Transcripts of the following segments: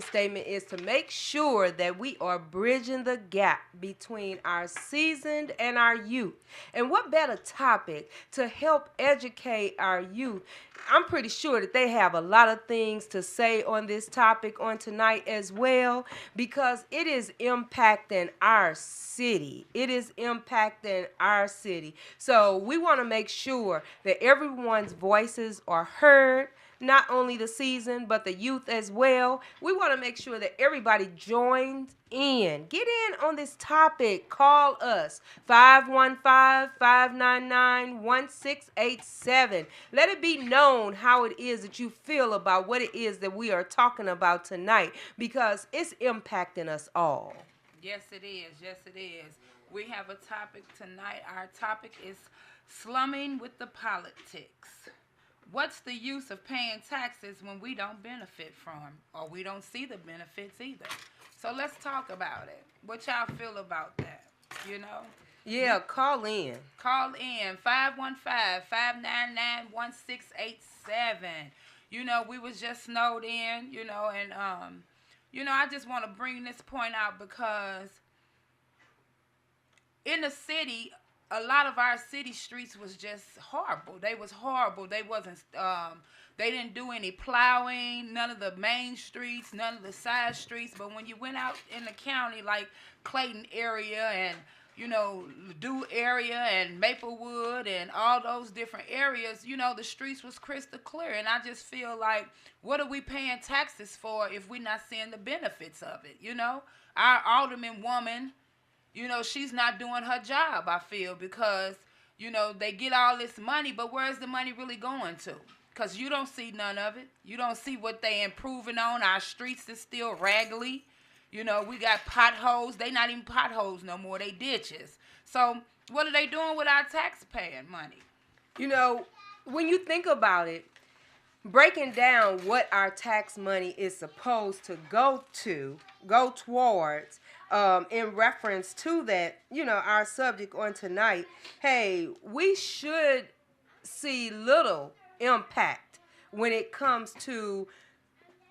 statement is to make sure that we are bridging the gap between our seasoned and our youth. And what better topic to help educate our youth? I'm pretty sure that they have a lot of things to say on this topic on tonight as well, because it is impacting our city. It is impacting our city. So we want to make sure that everyone's voices are heard, not only the season, but the youth as well. We want to make sure that everybody joins in. Get in on this topic. Call us 515-599-1687. Let it be known how it is that you feel about what it is that we are talking about tonight, because it's impacting us all. Yes, it is. Yes, it is. We have a topic tonight. Our topic is slumming with the politics. What's the use of paying taxes when we don't benefit from, or we don't see the benefits either? So let's talk about it. What y'all feel about that? You know? Yeah, call in. Call in 515-599-1687. You know, we was just snowed in, you know, and I just want to bring this point out because in the city, a lot of our city streets was just horrible. They was horrible. They wasn't. They didn't do any plowing. None of the main streets. None of the side streets. But when you went out in the county, like Clayton area and Ladue area and Maplewood and all those different areas, the streets was crystal clear. And I just feel like, what are we paying taxes for if we're not seeing the benefits of it? Our alderman woman, she's not doing her job, I feel, because, they get all this money, but where's the money really going to? Because you don't see none of it. You don't see what they improving on. Our streets is still raggedy. We got potholes. They not even potholes no more. They ditches. So what are they doing with our taxpaying money? When you think about it, breaking down what our tax money is supposed to go towards, in reference to that, our subject on tonight, hey, we should see little impact when it comes to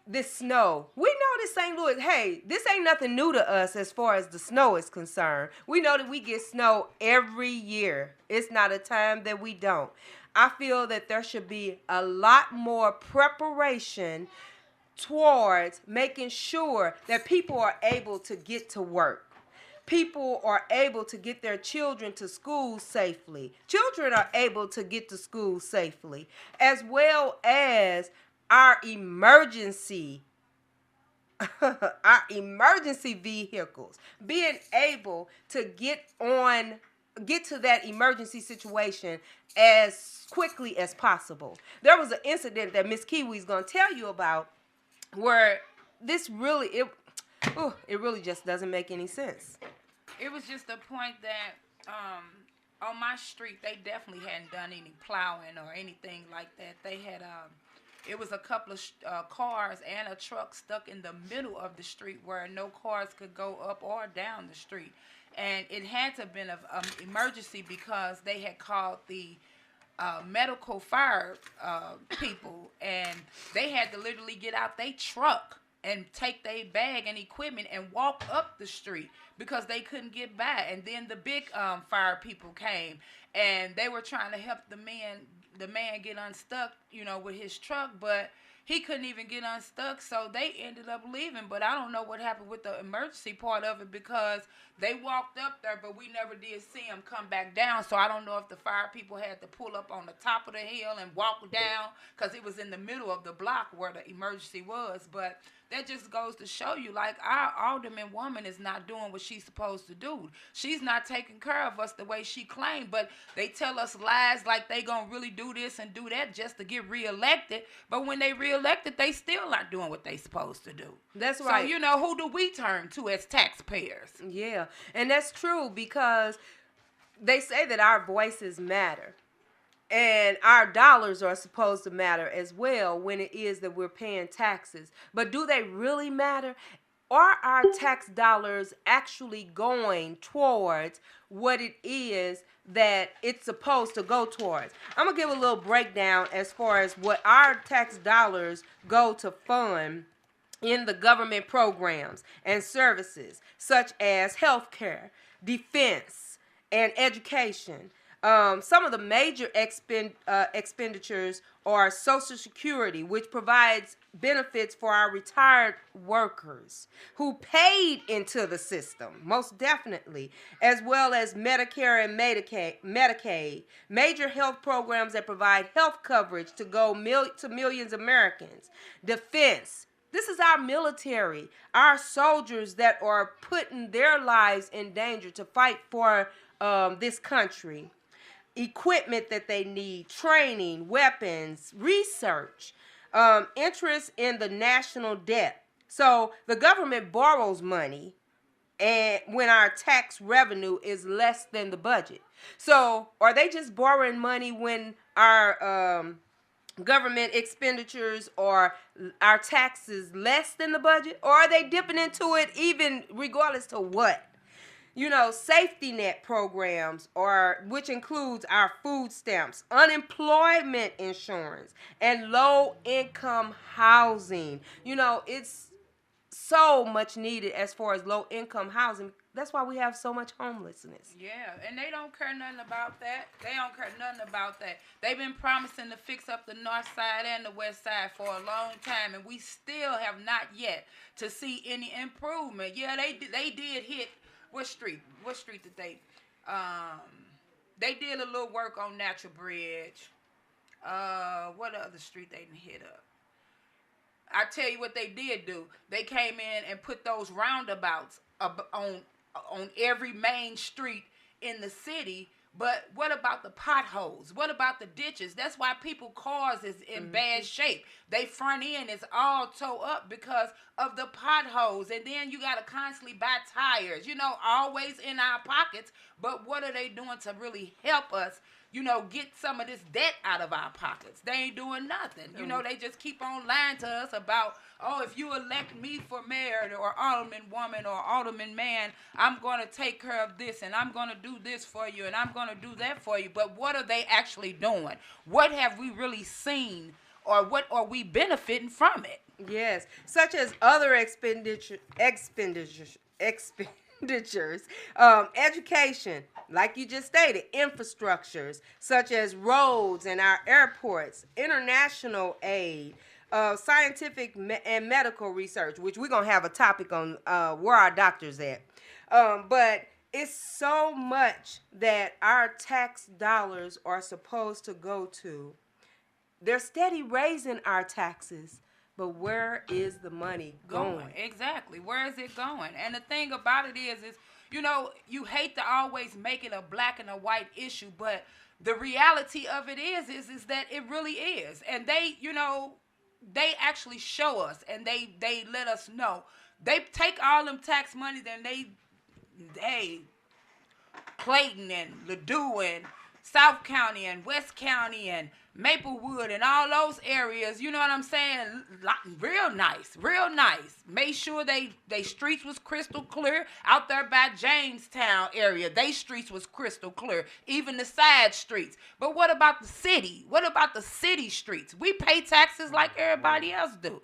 this snow. We know this St. Louis, hey, this ain't nothing new to us as far as the snow is concerned. We know that we get snow every year. It's not a time that we don't. I feel that there should be a lot more preparation towards making sure that people are able to get to work. People are able to get their children to school safely. Children are able to get to school safely, as well as our emergency vehicles being able to get to that emergency situation as quickly as possible. There was an incident that Miss Kiwi's going to tell you about where this really, it really just doesn't make any sense. It was just a point that on my street, they definitely hadn't done any plowing or anything like that. They had, it was a couple of cars and a truck stuck in the middle of the street where no cars could go up or down the street. And it had to have been an emergency because they had called the medical fire people, and they had to literally get out their truck and take their bag and equipment and walk up the street because they couldn't get by. And then the big fire people came, and they were trying to help the man get unstuck, with his truck, but he couldn't even get unstuck, so they ended up leaving. But I don't know what happened with the emergency part of it because they walked up there, but we never did see them come back down. So I don't know if the fire people had to pull up on the top of the hill and walk down because it was in the middle of the block where the emergency was. But that just goes to show you, like, our alderman woman is not doing what she's supposed to do. She's not taking care of us the way she claimed, but they tell us lies like they gonna really do this and do that just to get reelected. But when they reelected, they still not doing what they supposed to do. That's right. So, who do we turn to as taxpayers? Yeah, and that's true because they say that our voices matter. And our dollars are supposed to matter as well when it is that we're paying taxes. But do they really matter? Are our tax dollars actually going towards what it is that it's supposed to go towards? I'm going to give a little breakdown as far as what our tax dollars go to fund in the government programs and services such as healthcare, defense, and education. Some of the major expenditures are Social Security, which provides benefits for our retired workers who paid into the system, most definitely, as well as Medicare and Medicaid, major health programs that provide health coverage to to millions of Americans, defense. This is our military, our soldiers that are putting their lives in danger to fight for this country. Equipment that they need, training, weapons, research, interest in the national debt. So the government borrows money and when our tax revenue is less than the budget. So are they just borrowing money when our government expenditures or our taxes less than the budget, or are they dipping into it even regardless to what? Safety net programs, which includes our food stamps, unemployment insurance, and low income housing. It's so much needed as far as low income housing. That's why we have so much homelessness. Yeah, and they don't care nothing about that. They've been promising to fix up the north side and the west side for a long time, and we still have not yet to see any improvement. Yeah, they did hit what street? What street did they? They did a little work on Natural Bridge. What other street they didn't hit up? I tell you what they did do. They came in and put those roundabouts on every main street in the city. But what about the potholes? What about the ditches? That's why cars is in bad shape. They front end is all tore up because of the potholes. And then you got to constantly buy tires, always in our pockets. But what are they doing to really help us, get some of this debt out of our pockets? They ain't doing nothing. They just keep on lying to us about, if you elect me for mayor or alderman woman or alderman man, I'm going to take care of this and I'm going to do this for you and I'm going to do that for you. But what are they actually doing? What have we really seen, or what are we benefiting from it? Yes, such as other expenditures, education, like you just stated, infrastructures such as roads and our airports, international aid, scientific and medical research, which we're going to have a topic on where our doctors at. But it's so much that our tax dollars are supposed to go to. They're steady raising our taxes. But where is the money going? Exactly. Where is it going? And the thing about it is you hate to always make it a black and a white issue, but the reality of it is that it really is. And they actually show us and they let us know. They take all them tax money, then they Clayton and Ladue and South County and West County and Maplewood and all those areas, you know what I'm saying? Real nice. Made sure they streets was crystal clear. Out there by Jamestown area, they streets was crystal clear. Even the side streets. But what about the city? What about the city streets? We pay taxes like everybody else do.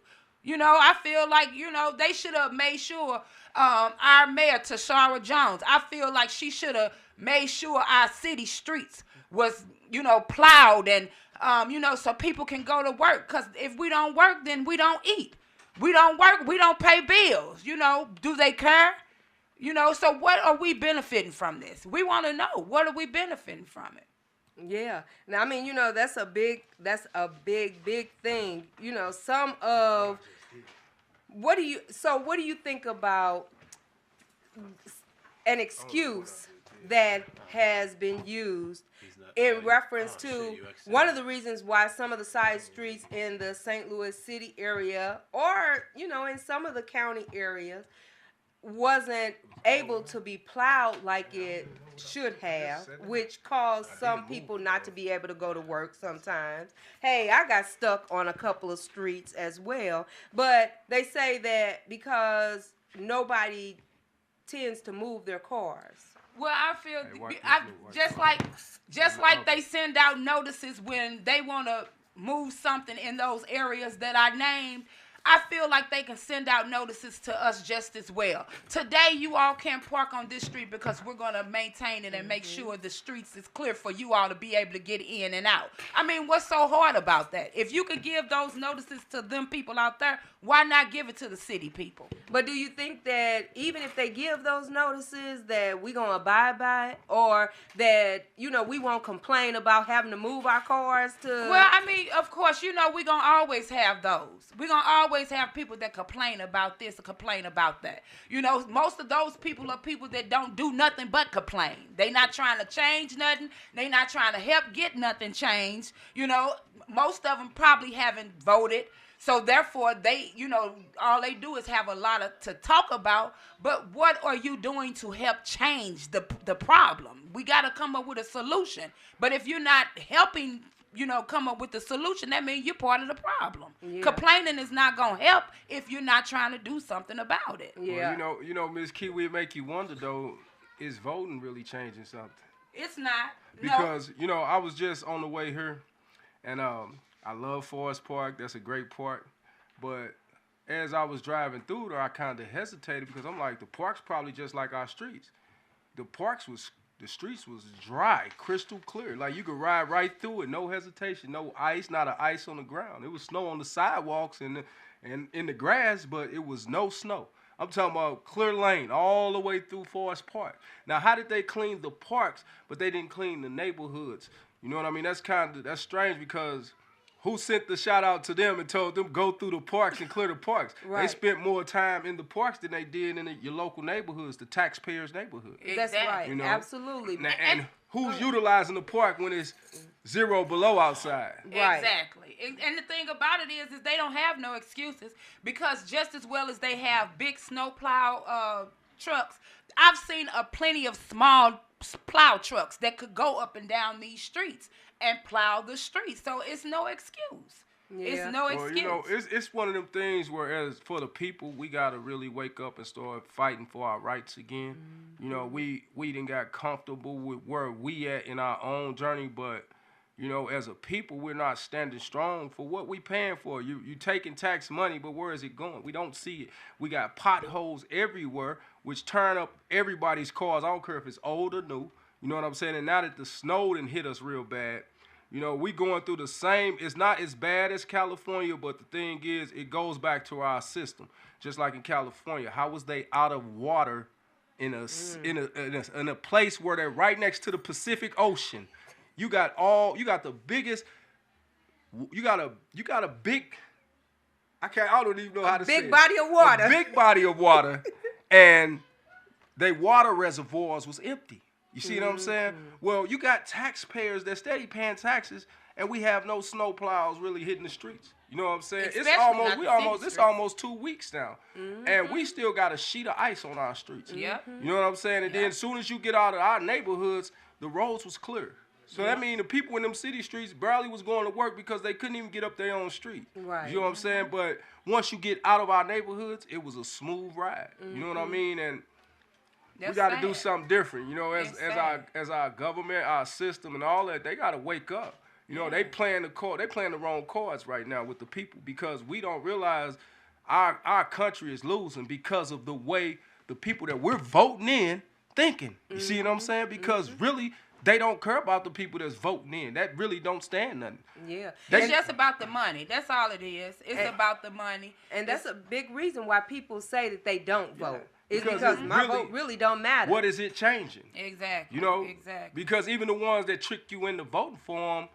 I feel like, they should have made sure our mayor, Tashara Jones, I feel like she should have made sure our city streets was, plowed and, so people can go to work. Because if we don't work, then we don't eat. We don't work, we don't pay bills. Do they care? So what are we benefiting from this? We want to know, what are we benefiting from it? Yeah. Now, I mean, that's a big thing. Some of, what do you think about an excuse that has been used in reference to one of the reasons why some of the side streets in the St. Louis city area or, in some of the county areas wasn't able to be plowed like it should have, which caused some people not to be able to go to work sometimes. Hey, I got stuck on a couple of streets as well, but they say that because nobody tends to move their cars. Well, I feel just like they send out notices when they want to move something in those areas that I named. I feel like they can send out notices to us just as well. Today, you all can't park on this street because we're going to maintain it and make sure the streets is clear for you all to be able to get in and out. I mean, what's so hard about that? If you could give those notices to them people out there, why not give it to the city people? But do you think that even if they give those notices that we going to abide by it, or that, you know, we won't complain about having to move our cars to... Well, I mean, of course, you know, we're going to always have those. We're going to always have people that complain about this or complain about that. You know, most of those people are people that don't do nothing but complain. They not trying to change nothing. They not trying to help get nothing changed. You know, most of them probably haven't voted. So therefore, they, you know, all they do is have a lot to talk about. But what are you doing to help change the problem? We got to come up with a solution. But if you're not helping, you know, come up with the solution, that means you're part of the problem. Yeah. Complaining is not going to help if you're not trying to do something about it. Yeah. Well, you know, Ms. Kiwi, it make you wonder, though, is voting really changing something? It's not. Because, you know, I was just on the way here, and I love Forest Park. That's a great park. But as I was driving through there, I kind of hesitated because I'm like, the park's probably just like our streets. The streets was dry, crystal clear. Like, you could ride right through it, no hesitation, no ice, not an ice on the ground. It was snow on the sidewalks and in the grass, but it was no snow. I'm talking about clear lane all the way through Forest Park. Now, how did they clean the parks, but they didn't clean the neighborhoods? You know what I mean? That's strange because who sent the shout out to them and told them go through the parks and clear the parks? Right. They spent more time in the parks than they did in your local neighborhoods, the taxpayers' neighborhood. That's right. You know? Absolutely. And who's utilizing the park when it's 0 below outside? Right. Exactly. And the thing about it is they don't have no excuses, because just as well as they have big snowplow trucks, I've seen plenty of small plow trucks that could go up and down these streets and plow the streets. So it's no excuse. Yeah. It's no excuse. You know, it's one of them things where, as for the people, we got to really wake up and start fighting for our rights again. Mm-hmm. You know, we done got comfortable with where we at in our own journey, but, you know, as a people, we're not standing strong for what we paying for. You taking tax money, but where is it going? We don't see it. We got potholes everywhere, which turn up everybody's cars. I don't care if it's old or new. You know what I'm saying? And now that the snow done hit us real bad, you know, we going through the same. It's not as bad as California, but the thing is, it goes back to our system. Just like in California, how was they out of water in a place where they're right next to the Pacific Ocean? You got the biggest. You got a big. I don't even know how to say it. Big body of water. A big body of water, and their water reservoirs was empty. You see what I'm saying? Well, you got taxpayers that steady paying taxes, and we have no snow plows really hitting the streets. You know what I'm saying? It's almost 2 weeks now, and we still got a sheet of ice on our streets. Yeah. You know what I'm saying? And then as soon as you get out of our neighborhoods, the roads was clear. So that means the people in them city streets barely was going to work because they couldn't even get up their own street. Right. You know what I'm saying? But once you get out of our neighborhoods, it was a smooth ride. You know what I mean? And we got to do something different. You know, as our government, our system, and all that, they got to wake up. You know, they playing the wrong cards right now with the people, because we don't realize our country is losing because of the way the people that we're voting in thinking. You see what I'm saying? Because really, they don't care about the people that's voting in. That really don't stand nothing. Yeah. It's just about the money. That's all it is. It's about the money. And that's a big reason why people say that they don't vote. It's because my vote really don't matter. What is it changing? Exactly. You know? Exactly. Because even the ones that trick you into voting for them,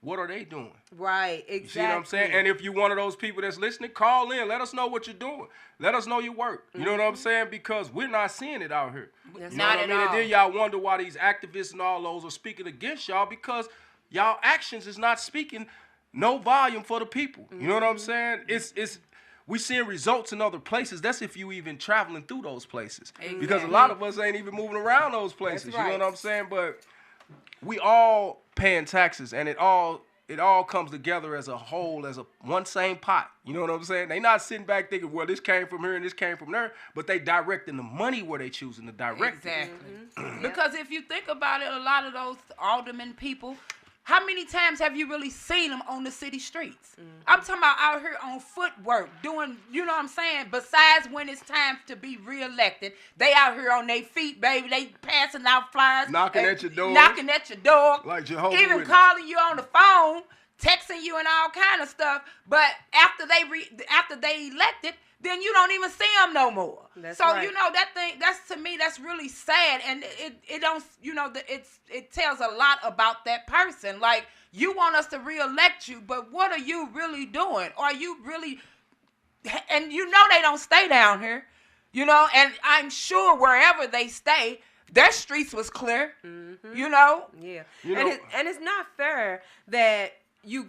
what are they doing? Right, exactly. You see what I'm saying? And if you're one of those people that's listening, call in. Let us know what you're doing. Let us know your work. You know what I'm saying? Because we're not seeing it out here. That's you know what I mean? And then y'all wonder why these activists and all those are speaking against y'all, because y'all actions is not speaking no volume for the people. You know what I'm saying? We seeing results in other places. That's if you even traveling through those places. Exactly. Because a lot of us ain't even moving around those places. That's right. You know what I'm saying? But we all paying taxes, and it all comes together as a whole, as a one same pot. You know what I'm saying? They not sitting back thinking, well, this came from here and this came from there, but they directing the money where they choosing to direct. Exactly. Because if you think about it, a lot of those aldermen people, How many times have you really seen them on the city streets? I'm talking about out here on footwork, doing, you know what I'm saying? Besides when it's time to be reelected, they out here on their feet, baby. They passing out flyers. Knocking at your door. Knocking at your door. Like Jehovah's even Witness. calling you on the phone, texting you and all kind of stuff. But after they elected, then you don't even see them no more. That's so right. you know that thing. That's, to me, that's really sad, and it don't, you know, it tells a lot about that person. Like, you want us to reelect you, but what are you really doing? Are you really? And you know they don't stay down here, you know. And I'm sure wherever they stay, their streets was clear, you know. Yeah, You and know- it's not fair that you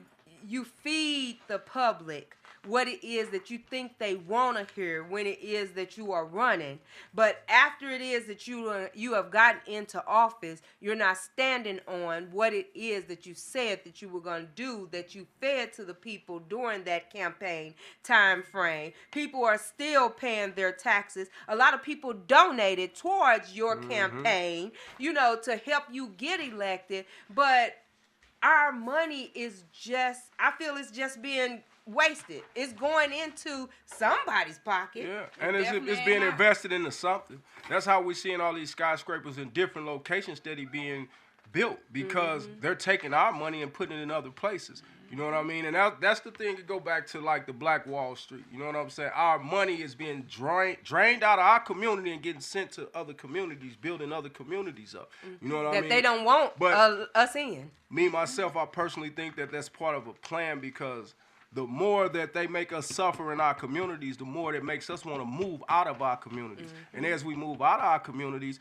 feed the public what it is that you think they want to hear when it is that you are running, but after it is that you have gotten into office, you're not standing on what it is that you said that you were going to do, that you fed to the people during that campaign time frame. People are still paying their taxes. A lot of people donated towards your campaign, you know, to help you get elected, but our money is just, I feel it's just being wasted. It's going into somebody's pocket. Yeah, and it's definitely being not. invested into something. That's how we're seeing all these skyscrapers in different locations steady being built, because they're taking our money and putting it in other places. You know what I mean? And that's the thing to go back to, like the Black Wall Street. You know what I'm saying? Our money is being drained out of our community and getting sent to other communities, building other communities up. You know what I That mean? they don't want But- us in. Me, myself, I personally think that that's part of a plan, because the more that they make us suffer in our communities, the more that makes us want to move out of our communities. And as we move out of our communities,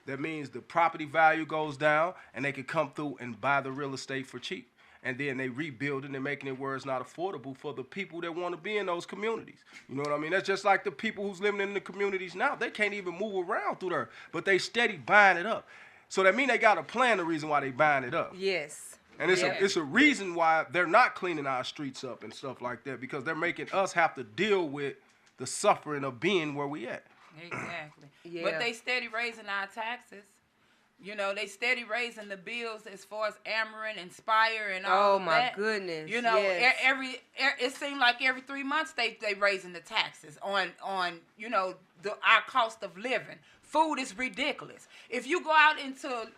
that means the property value goes down, and they can come through and buy the real estate for cheap. And then they rebuild it and making it where it's not affordable for the people that want to be in those communities. You know what I mean? That's just like the people who's living in the communities now. They can't even move around through there, but they steady buying it up. So that means they got to plan the reason why they buying it up. Yes. And it's Yeah. a reason why they're not cleaning our streets up and stuff like that, because they're making us have to deal with the suffering of being where we at. Exactly. Yeah. But they steady raising our taxes. You know, they steady raising the bills as far as Ameren, Inspire, and all Oh of my that. goodness. You know, yes. it seemed like every 3 months they raising the taxes on you know, our cost of living. Food is ridiculous. If you go out into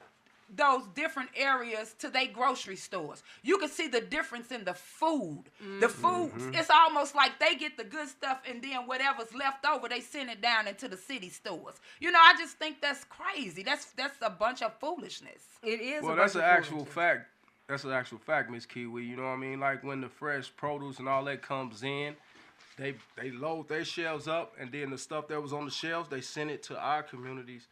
those different areas to their grocery stores, you can see the difference in the food. The food, it's almost like they get the good stuff, and then whatever's left over, they send it down into the city stores. You know, I just think that's crazy. That's a bunch of foolishness. It is. Well, a that's bunch an of actual foolishness. fact. That's an actual fact, Miss Kiwi. You know what I mean? Like when the fresh produce and all that comes in, they load their shelves up, and then the stuff that was on the shelves, they send it to our communities.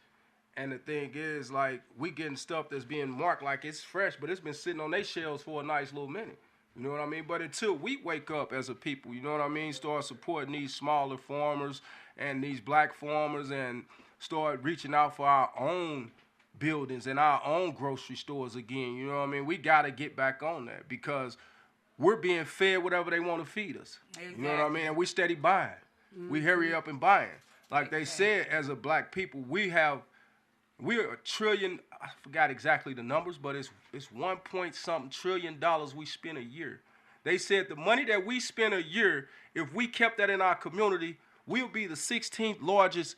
And the thing is, like, we getting stuff that's being marked like it's fresh, but it's been sitting on their shelves for a nice little minute. You know what I mean? But until we wake up as a people, you know what I mean, start supporting these smaller farmers and these black farmers, and start reaching out for our own buildings and our own grocery stores again, you know what I mean? We got to get back on that, because we're being fed whatever they want to feed us. You know what I mean? And we steady buying. We hurry up and buying. Like they said, as a black people, we're a trillion, I forgot exactly the numbers, but it's 1 point something trillion dollars we spend a year. They said the money that we spend a year, if we kept that in our community, we'll be the 16th largest,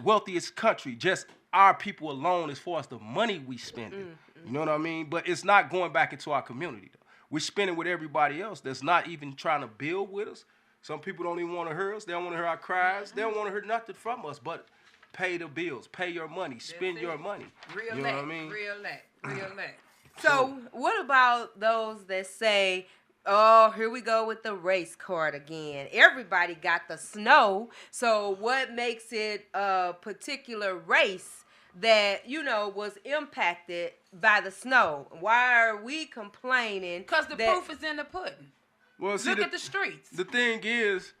wealthiest country, just our people alone, as far as the money we spending. You know what I mean? But it's not going back into our community, though. We're spending with everybody else that's not even trying to build with us. Some people don't even want to hear us. They don't want to hear our cries. They don't want to hear nothing from us, but pay the bills, pay your money, spend your money. Real You know what I mean? Real that. So what about those that say, oh, here we go with the race card again. Everybody got the snow. So what makes it a particular race that, you know, was impacted by the snow? Why are we complaining? Because the that- proof is in the pudding. Well, see, Look at the streets. The thing is,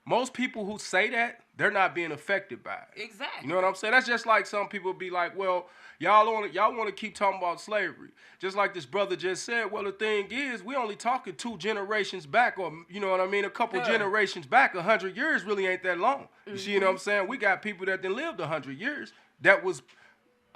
most people who say that, they're not being affected by it. Exactly. You know what I'm saying? That's just like some people be like, well, y'all want to keep talking about slavery. Just like this brother just said, well, the thing is, we only talking 2 generations back, or, you know what I mean, a couple generations back. 100 years really ain't that long. You see what I'm saying? We got people that done lived 100 years that was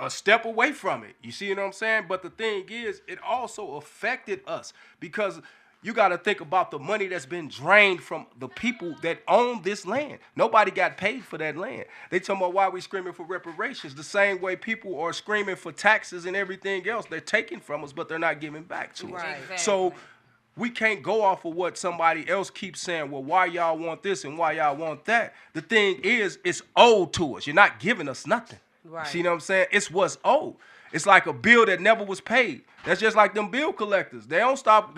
a step away from it. You see what I'm saying? But the thing is, it also affected us because you got to think about the money that's been drained from the people that own this land. Nobody got paid for that land. They talking about why we screaming for reparations. The same way people are screaming for taxes and everything else. They're taking from us, but they're not giving back to us. Exactly. So we can't go off of what somebody else keeps saying, well, why y'all want this and why y'all want that. The thing is, it's owed to us. You're not giving us nothing. Right. See what I'm saying? It's what's owed. It's like a bill that never was paid. That's just like them bill collectors. They don't stop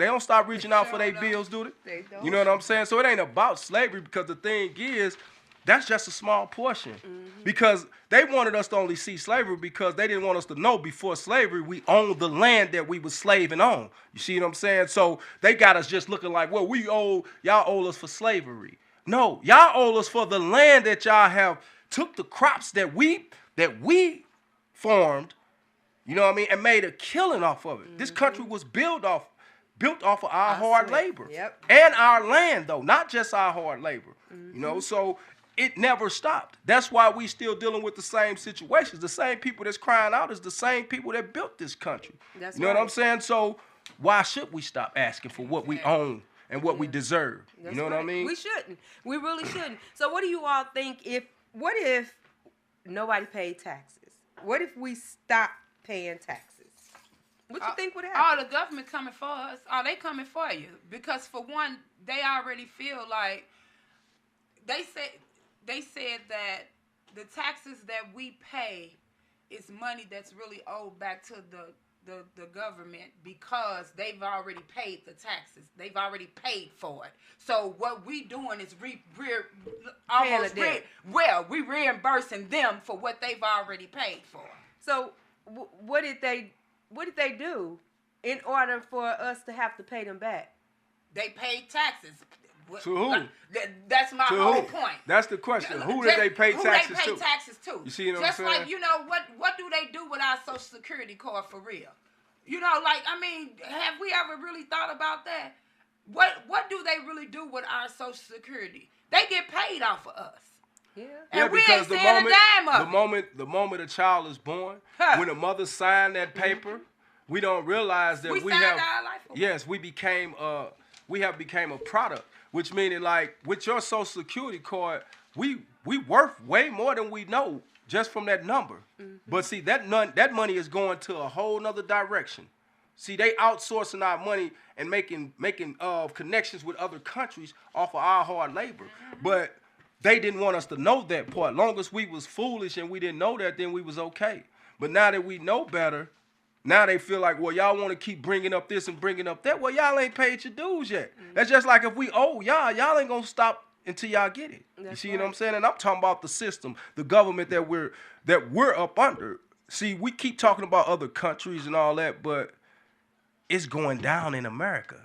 reaching out for their bills, do they? They don't. You know what I'm saying? So it ain't about slavery because the thing is, that's just a small portion. Because they wanted us to only see slavery because they didn't want us to know before slavery we owned the land that we was slaving on. You see what I'm saying? So they got us just looking like, well, y'all owe us for slavery. No, y'all owe us for the land that y'all have took the crops that we farmed, you know what I mean, and made a killing off of it. This country was built off of our hard labor. Yep. And our land, though, not just our hard labor. You know, so it never stopped. That's why we still dealing with the same situations. The same people that's crying out is the same people that built this country. That's you know what I'm right. saying? So why should we stop asking for what we own and what we deserve? That's you know what I right. mean? We shouldn't. We really shouldn't. So what do you all think what if nobody paid taxes? What if we stop paying taxes? What you think would happen? Oh, the government coming for us. Oh, they coming for you. Because for one, they already feel like they said that the taxes that we pay is money that's really owed back to the government because they've already paid the taxes. They've already paid for it. So what we doing is we reimbursing them for what they've already paid for. So what did they do in order for us to have to pay them back? They paid taxes. To who? That's my To whole who? point. That's the question. Who did they pay taxes to? Taxes to? You see what I'm Just saying? like, you know, what do they do with our Social Security card for real? You know, like, I mean, have we ever really thought about that? What do they really do with our Social Security? They get paid off of us. Yeah. And we ain't seeing a dime of it. The moment a child is born, when a mother signed that paper, we don't realize that we signed have. our life away. Yes, we have became a product, which meaning like with your Social Security card, we worth way more than we know just from that number. But see, that money is going to a whole nother direction. See, they outsourcing our money and making connections with other countries off of our hard labor. But they didn't want us to know that part. Long as we was foolish and we didn't know that, then we was okay. But now that we know better, now they feel like, well, y'all want to keep bringing up this and bringing up that. Well, y'all ain't paid your dues yet. That's just like if we owe y'all ain't going to stop until y'all get it. You see what I'm saying? And I'm talking about the system, the government that we're up under. See, we keep talking about other countries and all that, but it's going down in America.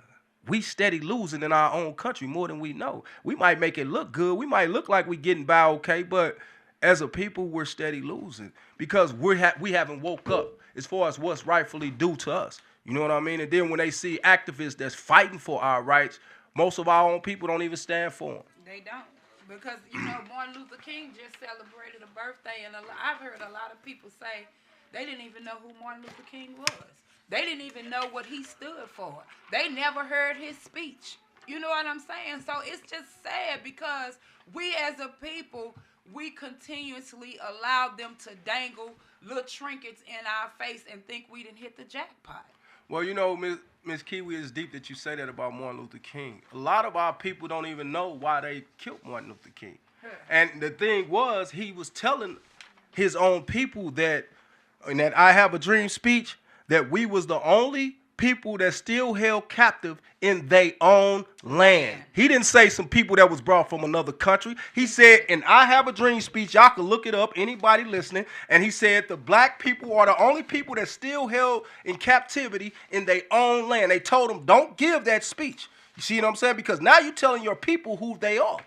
We steady losing in our own country more than we know. We might make it look good. We might look like we getting by okay, but as a people, we're steady losing because we haven't woke up as far as what's rightfully due to us. You know what I mean? And then when they see activists that's fighting for our rights, most of our own people don't even stand for them. They don't. Because, you know, Martin Luther King just celebrated a birthday, and I've heard a lot of people say they didn't even know who Martin Luther King was. They didn't even know what he stood for. They never heard his speech. You know what I'm saying? So it's just sad because we as a people, we continuously allow them to dangle little trinkets in our face and think we didn't hit the jackpot. Well, you know, Miss Kiwi, it's deep that you say that about Martin Luther King. A lot of our people don't even know why they killed Martin Luther King. And the thing was, he was telling his own people that in that I Have a Dream speech, that we was the only people that still held captive in their own land. He didn't say some people that was brought from another country. He said, and I Have a Dream speech, y'all can look it up, anybody listening, and he said the black people are the only people that still held in captivity in their own land. They told him, don't give that speech. You see what I'm saying? Because now you're telling your people who they are.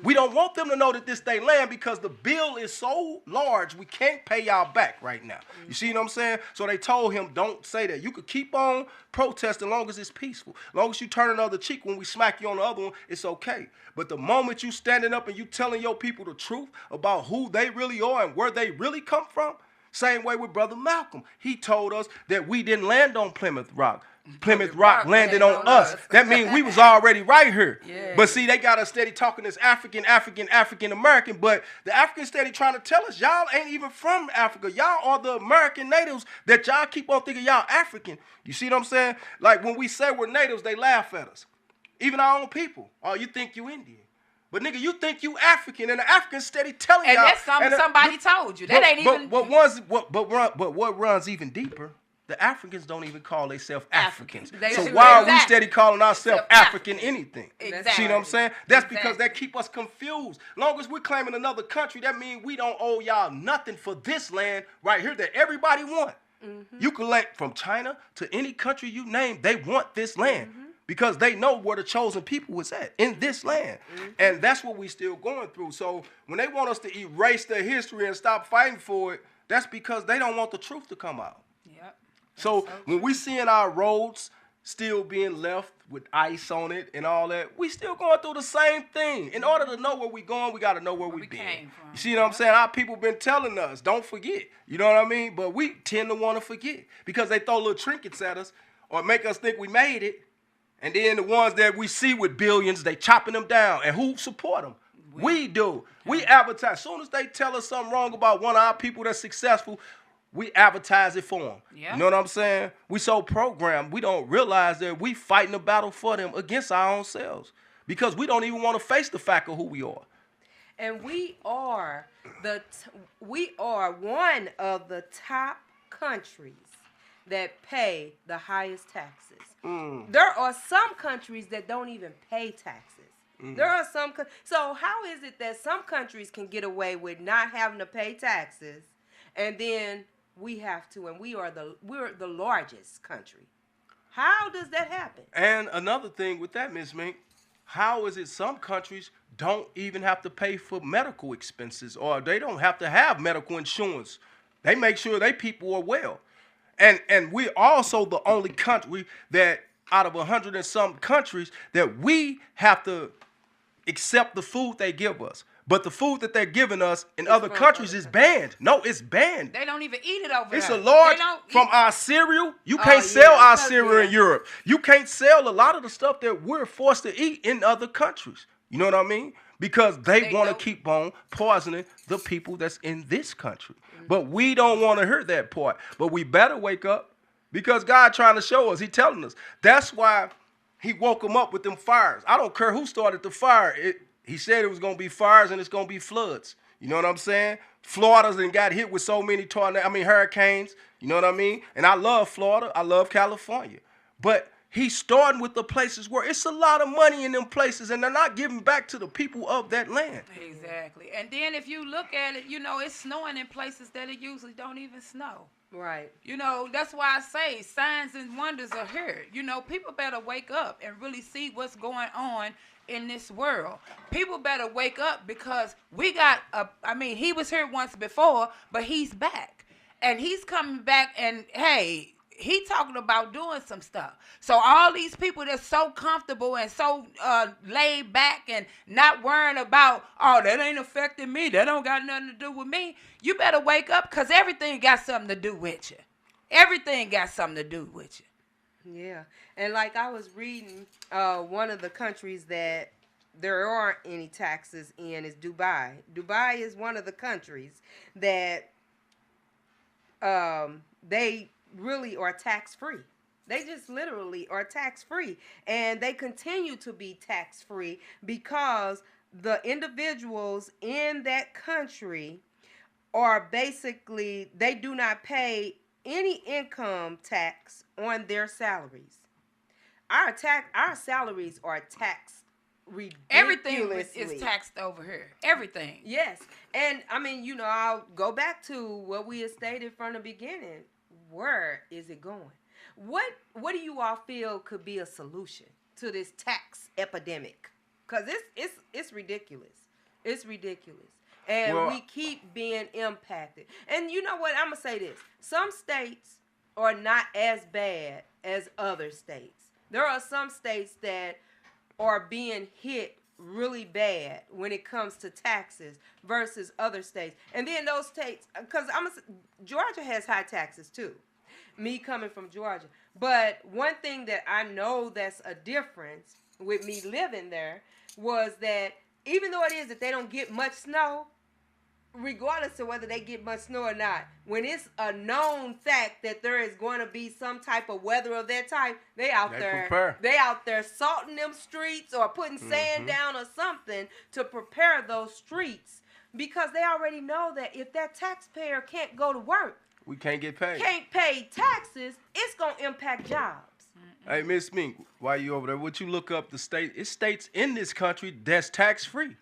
We don't want them to know that this they land because the bill is so large we can't pay y'all back right now. You see what I'm saying? So they told him, don't say that. You could keep on protesting as long as it's peaceful. As long as you turn another cheek when we smack you on the other one, it's okay. But the moment you standing up and you telling your people the truth about who they really are and where they really come from, Same way with Brother Malcolm. He told us that we didn't land on Plymouth Rock. Plymouth Rock landed on us. That means we was already right here. Yeah. But see, they got us steady talking this African American, but the Africans steady trying to tell us y'all ain't even from Africa. Y'all are the American natives that y'all keep on thinking y'all African. You see what I'm saying? Like when we say we're natives, they laugh at us. Even our own people. Oh, you think you Indian. But nigga, you think you African, and the Africans steady telling y'all. And that's something somebody told you. That ain't even. What runs even deeper? The Africans don't even call themselves Africans. So should. why are we Exactly. steady calling ourselves African African. anything? Exactly. See what I'm saying? That's because Exactly. that keep us confused. Long as we're claiming another country, that means we don't owe y'all nothing for this land right here that everybody want. You collect from China to any country you name, they want this land. Because they know where the chosen people was at, in this land. And that's what we still going through. So when they want us to erase their history and stop fighting for it, that's because they don't want the truth to come out. Yep. So when we seeing our roads still being left with ice on it and all that, we still going through the same thing. In order to know where we going, we got to know where we been. came from. You see what I'm saying? Our people been telling us, don't forget. You know what I mean? But we tend to want to forget because they throw little trinkets at us or make us think we made it. And then the ones that we see with billions, they chopping them down. And who support them? We do. We advertise. As soon as they tell us something wrong about one of our people that's successful, we advertise it for them. Yeah. You know what I'm saying? We so programmed, we don't realize that we fighting a battle for them against our own selves. Because we don't even want to face the fact of who we are. And we are one of the top countries that pay the highest taxes. There are some countries that don't even pay taxes. There are some. So how is it that some countries can get away with not having to pay taxes, and then we have to, and we're the largest country? How does that happen? And another thing with that, Ms. Mink, how is it some countries don't even have to pay for medical expenses or they don't have to have medical insurance? They make sure they people are well. And we're also the only country that out of 100 and some countries that we have to accept the food they give us. But the food that they're giving us in other countries is banned. No, it's banned. They don't even eat it over there. It's a large from our cereal. You can't sell our cereal in Europe. You can't sell a lot of the stuff that we're forced to eat in other countries. You know what I mean? Because they want to keep on poisoning the people that's in this country. But we don't want to hear that part. But we better wake up because God trying to show us. He telling us. That's why he woke them up with them fires. I don't care who started the fire. He said it was going to be fires and it's going to be floods. You know what I'm saying? Florida's and got hit with so many hurricanes. You know what I mean? And I love Florida. I love California. But he's starting with the places where it's a lot of money in them places and they're not giving back to the people of that land. Exactly. And then if you look at it, it's snowing in places that it usually don't even snow. Right. That's why I say signs and wonders are here. People better wake up and really see what's going on in this world. People better wake up because we got he was here once before, but he's back. And he's coming back and hey, he talking about doing some stuff. So all these people that's so comfortable and so laid back and not worrying about, oh, that ain't affecting me. That don't got nothing to do with me. You better wake up because everything got something to do with you. Everything got something to do with you. Yeah. And like I was reading, one of the countries that there aren't any taxes in is Dubai. Dubai is one of the countries that they really are tax-free. They just literally are tax-free. And they continue to be tax-free because the individuals in that country are basically, they do not pay any income tax on their salaries. Our salaries are taxed ridiculously. Everything is taxed over here. Everything. Yes. And I'll go back to what we had stated from the beginning. Where is it going? What do you all feel could be a solution to this tax epidemic? Because it's ridiculous. It's ridiculous. And we keep being impacted. And you know what? I'm going to say this. Some states are not as bad as other states. There are some states that are being hit really bad when it comes to taxes versus other states. And then those states, because Georgia has high taxes too. Me coming from Georgia. But one thing that I know that's a difference with me living there was that even though it is that they don't get much snow, regardless of whether they get much snow or not, when it's a known fact that there is going to be some type of weather of that type, they out there salting them streets or putting sand down or something to prepare those streets, because they already know that if that taxpayer can't go to work, we can't get paid. Can't pay taxes, it's gonna impact jobs. Hey, Miss Mink, while you over there, would you look up the state? It's states in this country that's tax free.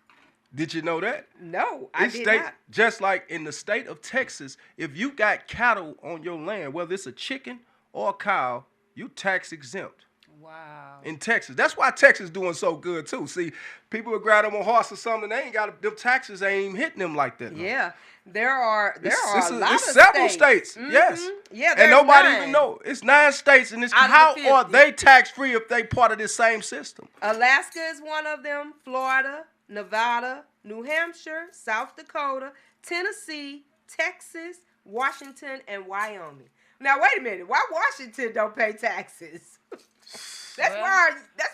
Did you know that? No, I did not. Just like in the state of Texas, if you got cattle on your land, whether it's a chicken or a cow, you tax exempt. Wow. In Texas. That's why Texas doing so good too. See, people would grab them on horse or something, they ain't got them taxes ain't even hitting them like that. Yeah. There are a lot of several states. Yes. Yeah, and nobody 9. even know. It's 9 states, and it's how are they tax free if they part of this same system? Alaska is one of them. Florida, Nevada, New Hampshire, South Dakota, Tennessee, Texas, Washington, and Wyoming. Now wait a minute. Why Washington don't pay taxes? That's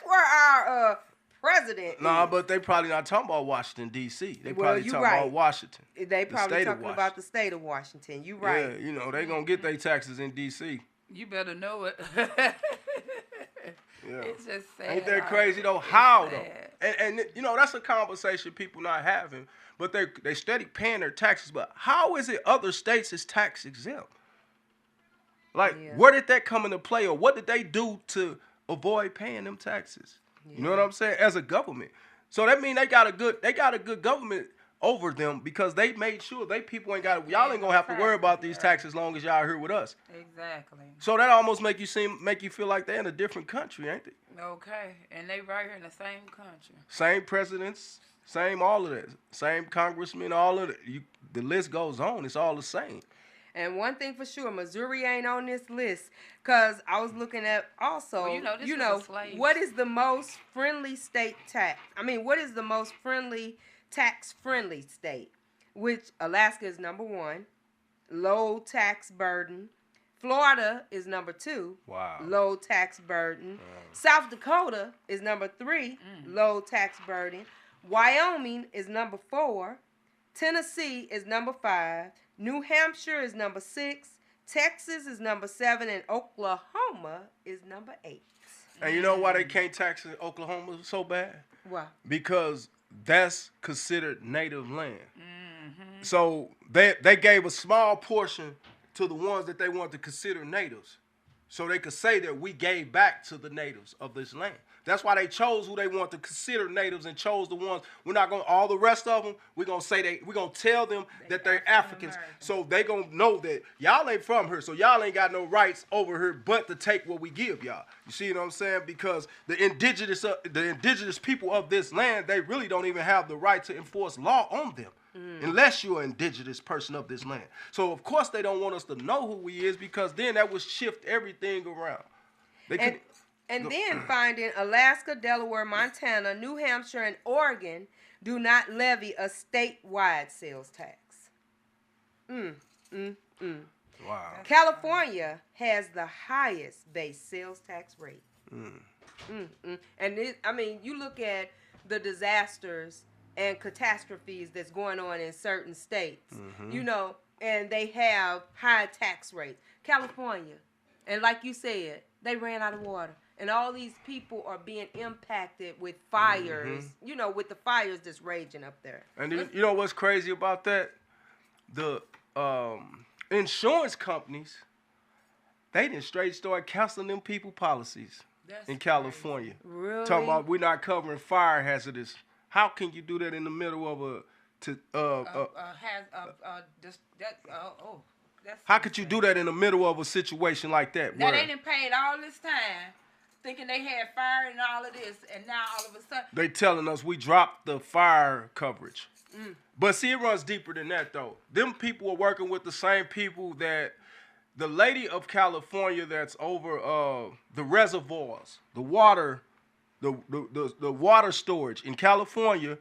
where our president. Nah, but they probably not talking about Washington D.C. They probably talking about Washington. They probably talking about the state of Washington. You right. Yeah, you know they gonna get their taxes in D.C. You better know it. Yeah. It's just sad. Ain't that crazy though? How sad. though? And you know that's a conversation people not having. But they steady paying their taxes. But how is it other states is tax exempt? Like where did that come into play, or what did they do to avoid paying them taxes? Yeah. You know what I'm saying? As a government. So that means they got a good government over them, because they made sure they people ain't got y'all ain't gonna have to worry about these taxes as long as y'all here with us. Exactly. So that almost make you feel like they're in a different country, ain't they? Okay. And they right here in the same country. Same presidents, same all of that. Same congressmen, all of it. The list goes on. It's all the same. And one thing for sure, Missouri ain't on this list, because I was looking at also, what is the most friendly state tax? I mean, what is the most tax-friendly state? Which Alaska is number 1, low tax burden. Florida is number 2, low tax burden. South Dakota is number 3, low tax burden. Wyoming is number 4. Tennessee is number 5. New Hampshire is number 6. Texas is number 7, and Oklahoma is number 8. And you know why they can't tax in Oklahoma so bad? Why? Because that's considered native land. Mm-hmm. So they gave a small portion to the ones that they wanted to consider natives, so they could say that we gave back to the natives of this land. That's why they chose who they want to consider natives and chose the ones. We're not going to, all the rest of them, we're going to say we're going to tell them that they're Africans. So they going to know that y'all ain't from here. So y'all ain't got no rights over here but to take what we give y'all. You see what I'm saying? Because the indigenous people of this land, they really don't even have the right to enforce law on them. Unless you're an indigenous person of this land. So of course they don't want us to know who we is, because then that would shift everything around. And then finding Alaska, Delaware, Montana, New Hampshire, and Oregon do not levy a statewide sales tax. Wow. California has the highest base sales tax rate. And you look at the disasters and catastrophes that's going on in certain states, and they have high tax rates. California, and like you said, they ran out of water. And all these people are being impacted with fires, with the fires that's raging up there. And you know what's crazy about that? The insurance companies, they didn't straight start canceling them people policies in California. Really? Talking about we're not covering fire hazardous. How can you do that in the middle of how could you do that in the middle of a situation like that? Now they done paid all this time thinking they had fire and all of this, and now all of a sudden they telling us we dropped the fire coverage. But see, it runs deeper than that though. Them people are working with the same people that the lady of California that's over the reservoirs, the water the water storage in California,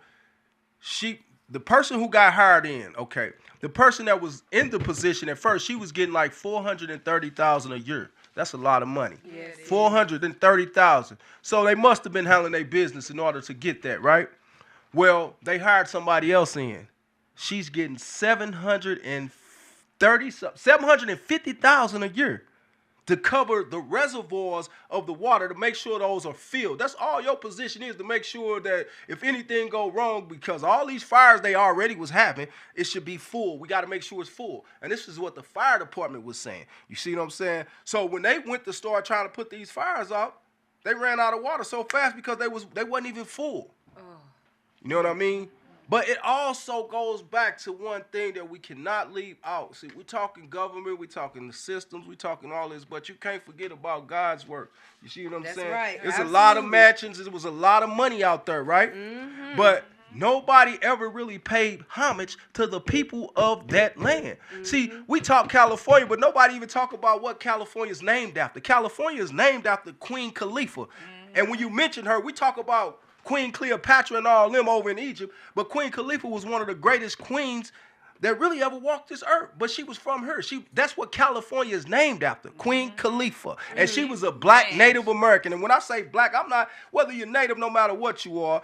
the person who got hired in, okay, the person that was in the position at first, she was getting like $430,000 a year. That's a lot of money. Yes, 430,000. So they must have been handling their business in order to get that, right? Well, they hired somebody else in. She's getting $750,000 a year to cover the reservoirs of the water, to make sure those are filled. That's all your position is, to make sure that if anything go wrong, because all these fires they already was having, it should be full. We got to make sure it's full. And this is what the fire department was saying. You see what I'm saying? So when they went to start trying to put these fires out, they ran out of water so fast because they wasn't even full. You know what I mean? But it also goes back to one thing that we cannot leave out. See, we're talking government, we're talking the systems, we're talking all this, but you can't forget about God's work. You see what I'm saying? That's right. There's a lot of mansions. There was a lot of money out there, right? Mm-hmm. But nobody ever really paid homage to the people of that land. Mm-hmm. See, we talk California, but nobody even talk about what California is named after. California is named after Queen Khalifa. Mm-hmm. And when you mention her, we talk about Queen Cleopatra and all them over in Egypt, but Queen Khalifa was one of the greatest queens that really ever walked this earth. But she was from her. That's what California is named after, Queen Khalifa. And she was a black Native American. And when I say black, I'm not, whether you're Native, no matter what you are,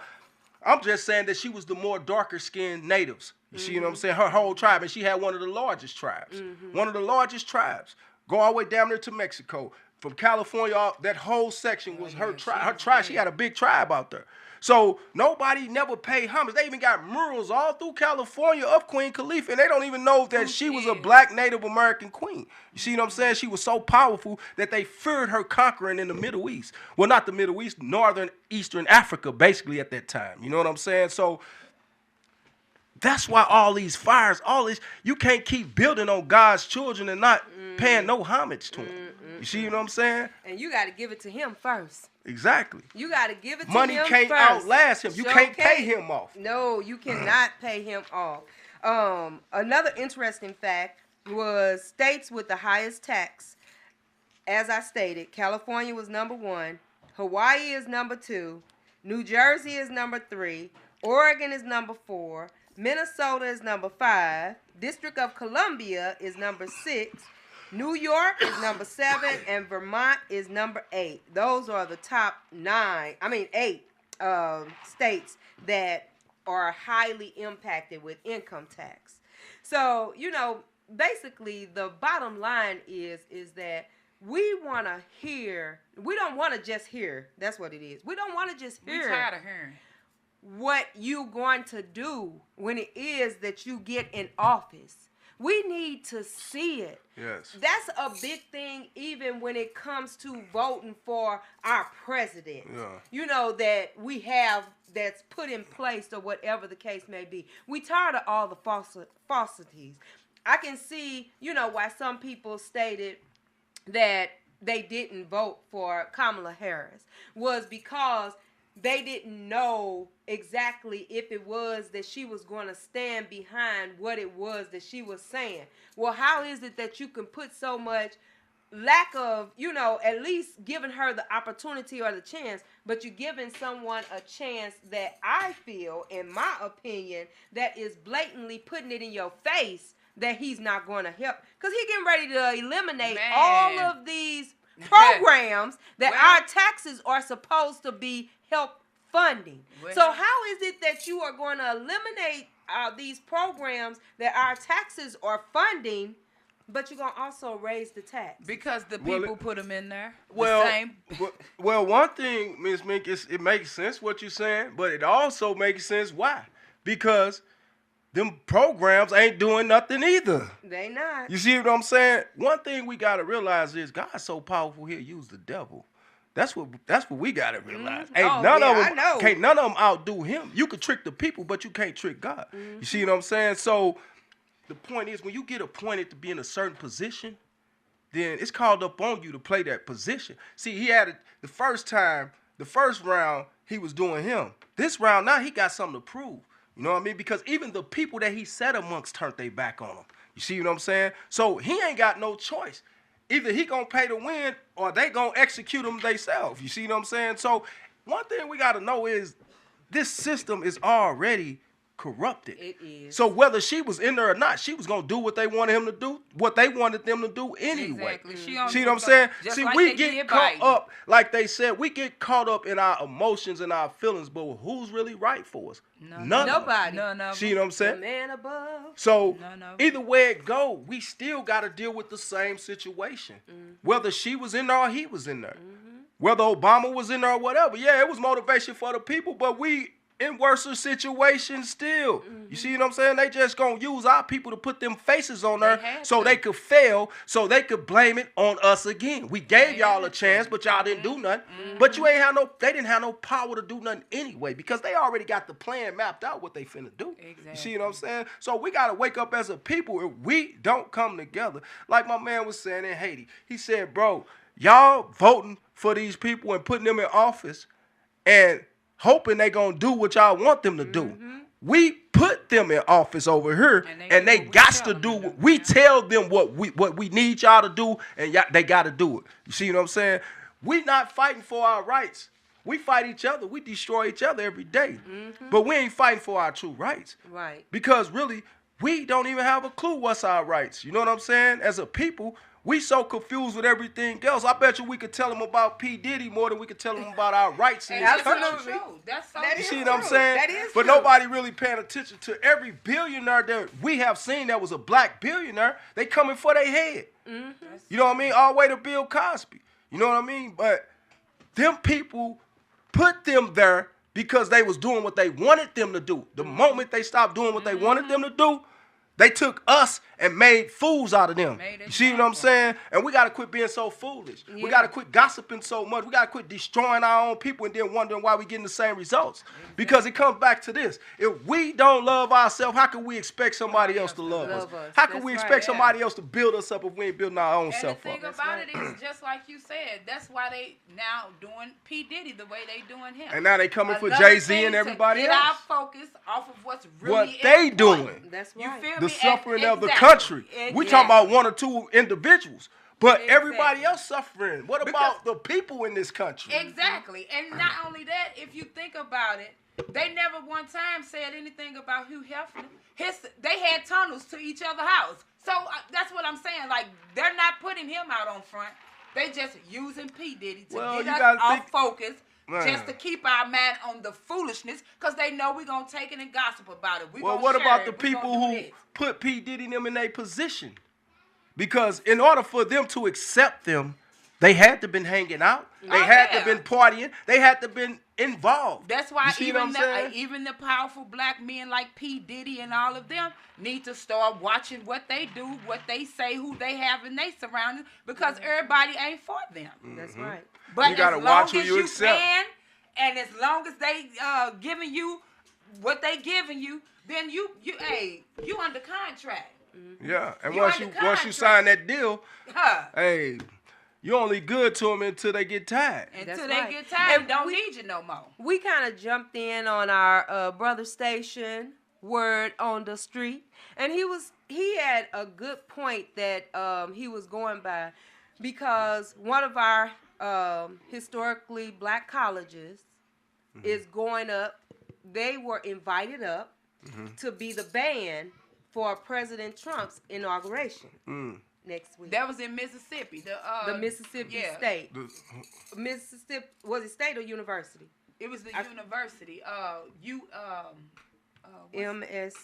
I'm just saying that she was the more darker skinned natives. You see what I'm saying? Her whole tribe, and she had one of the largest tribes. One of the largest tribes. Go all the way down there to Mexico. From California, that whole section was her tribe. Her tribe, she had a big tribe out there. So nobody never paid homage. They even got murals all through California of Queen Khalifa, and they don't even know that she was a black Native American queen. You see what I'm saying? She was so powerful that they feared her conquering in the Middle East. Well, not the Middle East, northern, eastern Africa, basically at that time. You know what I'm saying? So that's why all these fires, all this, you can't keep building on God's children and not paying no homage to them. You see what I'm saying? And you got to give it to him first. Exactly. You got to give it to Money him can't first. outlast him. You can't pay him off. No, you cannot pay him off. Another interesting fact was states with the highest tax. As I stated, California was number 1. Hawaii is number 2. New Jersey is number 3. Oregon is number 4. Minnesota is number 5. District of Columbia is number 6. New York is number 7, and Vermont is number 8. Those are the top 8 states that are highly impacted with income tax. So, basically the bottom line is that we want to hear, we don't want to just hear, that's what it is. We don't want to just hear. We're tired of hearing what you going to do when it is that you get in office. We need to see it. Yes. That's a big thing even when it comes to voting for our president. Yeah. That we have that's put in place or whatever the case may be. We tired of all the falsities. I can see, why some people stated that they didn't vote for Kamala Harris was because they didn't know exactly if it was that she was going to stand behind what it was that she was saying. Well, how is it that you can put so much lack of, at least giving her the opportunity or the chance, but you're giving someone a chance that I feel, in my opinion, that is blatantly putting it in your face that he's not going to help. Because he's getting ready to eliminate all of these programs that our taxes are supposed to be help funding. So how is it that you are going to eliminate these programs that our taxes are funding, but you're going to also raise the tax? Because the people put them in there. Well, one thing, Ms. Mink, it makes sense what you're saying, but it also makes sense why. Because them programs ain't doing nothing either. They not. You see what I'm saying? One thing we got to realize is God's so powerful he'll use the devil. That's what we got to realize. Can't none of them outdo him. You can trick the people, but you can't trick God. You see what I'm saying? So the point is, when you get appointed to be in a certain position, then it's called up on you to play that position. See, he had the first round, he was doing him. This round, now he got something to prove. You know what I mean? Because even the people that he sat amongst turned their back on him. You see what I'm saying? So he ain't got no choice. Either he gonna pay to win or they gonna execute him themselves. You see what I'm saying? So one thing we got to know is this system is already corrupted. It is. So whether she was in there or not, she was gonna do what they wanted him to do, what they wanted them to do anyway. Exactly. See what I'm saying? See, like we get caught up, like they said, we get caught up in our emotions and our feelings, but who's really right for us? Nobody. None of See what I'm The saying? man above. So No. either way it go, we still got to deal with the same situation. Whether she was in there or he was in there. Whether Obama was in there or whatever. Yeah, it was motivation for the people, but we in worse situations still. You see what I'm saying? They just gonna use our people to put them faces on there so they could fail, so they could blame it on us again. We gave y'all a chance, but y'all didn't do nothing. But they didn't have no power to do nothing anyway, because they already got the plan mapped out what they finna do. Exactly. You see what I'm saying? So we gotta wake up as a people. If we don't come together, like my man was saying in Haiti, he said, bro, y'all voting for these people and putting them in office and hoping they gonna do what y'all want them to do. We put them in office over here, and they got to do. We tell them what we need y'all to do, and they got to do it. You see what I'm saying? We not fighting for our rights. We fight each other. We destroy each other every day. But we ain't fighting for our true rights. Right. Because really, we don't even have a clue what's our rights. You know what I'm saying? As a people, we so confused with everything else. I bet you we could tell them about P. Diddy more than we could tell them about our rights in this country. That's so You see what I'm saying? That is but true. nobody really paying attention to every billionaire that we have seen that was a black billionaire. They coming for their head. You know what I mean? All the way to Bill Cosby. You know what I mean? But them people put them there because they was doing what they wanted them to do. The moment they stopped doing what they wanted them to do, they took us and made fools out of them. You see what I'm saying? And we got to quit being so foolish. Yeah. We got to quit gossiping so much. We got to quit destroying our own people and then wondering why we getting the same results. Because it comes back to this. If we don't love ourselves, how can we expect somebody else to love us? How can we expect somebody else to build us up if we ain't building our own self up? And the thing about it is, just like you said, that's why they now doing P. Diddy the way they doing him. And now they coming for Jay-Z and everybody else. Get our focus off of what's really what they doing. That's right. You feel the me? suffering of the country. We talking about one or two individuals, but everybody else suffering. What about the people in this country? Exactly. And not only that, if you think about it, they never one time said anything about Hugh Hefner. They had tunnels to each other's house. So that's what I'm saying. Like, they're not putting him out on front. They just using P. Diddy to get us off focus. Just to keep our mind on the foolishness, because they know we're going to take it and gossip about it. What about the people who put P. Diddy and them in their position? Because in order for them to accept them, they had to been hanging out. They had to been partying. They had to been involved. That's why even the powerful black men like P. Diddy and all of them need to start watching what they do, what they say, who they have in their surroundings, because everybody ain't for them. That's right. But you gotta as long watch who as you accept. can, and as long as they giving you what they giving you, then you under contract. Yeah, and once you sign that deal, hey, you only good to them until they get tired. Until they get tired, and don't need you no more. We kind of jumped in on our brother station, Word on the Street, and he had a good point that he was going by, because one of our historically black colleges is going up. They were invited up to be the band for President Trump's inauguration next week. That was in Mississippi. The Mississippi State. Mississippi, was it state or university? It was the university. MS.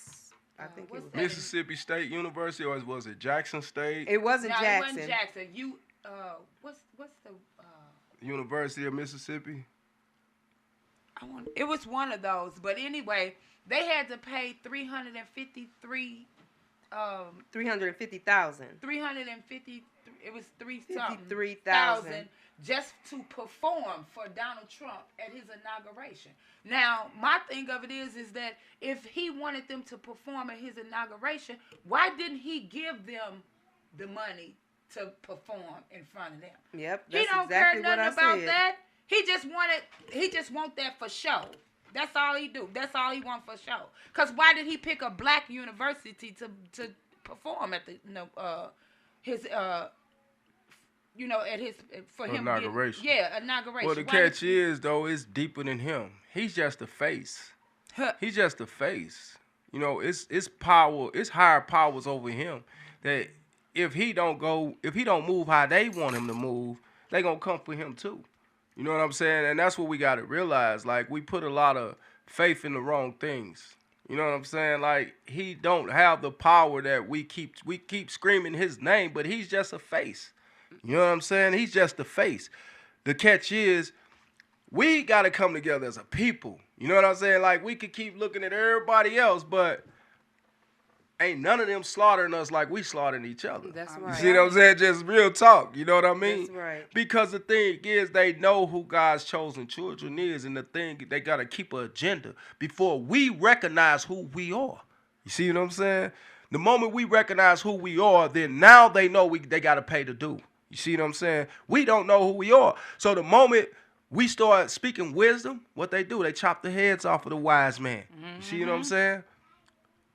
I think it was Mississippi State University, or was it Jackson State? It wasn't Jackson. It wasn't Jackson. What's the University of Mississippi? It was one of those, but anyway, they had to pay $350,000. It was $353,000 just to perform for Donald Trump at his inauguration. Now, my thing of it is that if he wanted them to perform at his inauguration, why didn't he give them the money to perform in front of them? Yep, he don't care nothing about that. He just want that for show. That's all he do. That's all he want for show. Cause why did he pick a black university to perform at his you know, at his for him Inauguration. inauguration. Well, the catch is though, it's deeper than him. He's just a face. He's just a face. You know, it's power, it's higher powers over him that if he don't move how they want him to move, they gonna come for him too. You know what I'm saying? And that's what we gotta realize. Like, we put a lot of faith in the wrong things. You know what I'm saying? Like, he don't have the power that we keep screaming his name, but he's just a face. You know what I'm saying? He's just a face. The catch is, we got to come together as a people. You know what I'm saying? Like, we could keep looking at everybody else, but ain't none of them slaughtering us like we slaughtering each other. That's You right. see what I'm saying? Just real talk. You know what I mean? That's right. Because the thing is, they know who God's chosen children is, and the thing, they got to keep an agenda before we recognize who we are. You see what I'm saying? The moment we recognize who we are, then now they know they got to pay the due. You see what I'm saying? We don't know who we are. So the moment we start speaking wisdom, what they do, they chop the heads off of the wise man. You see what I'm saying?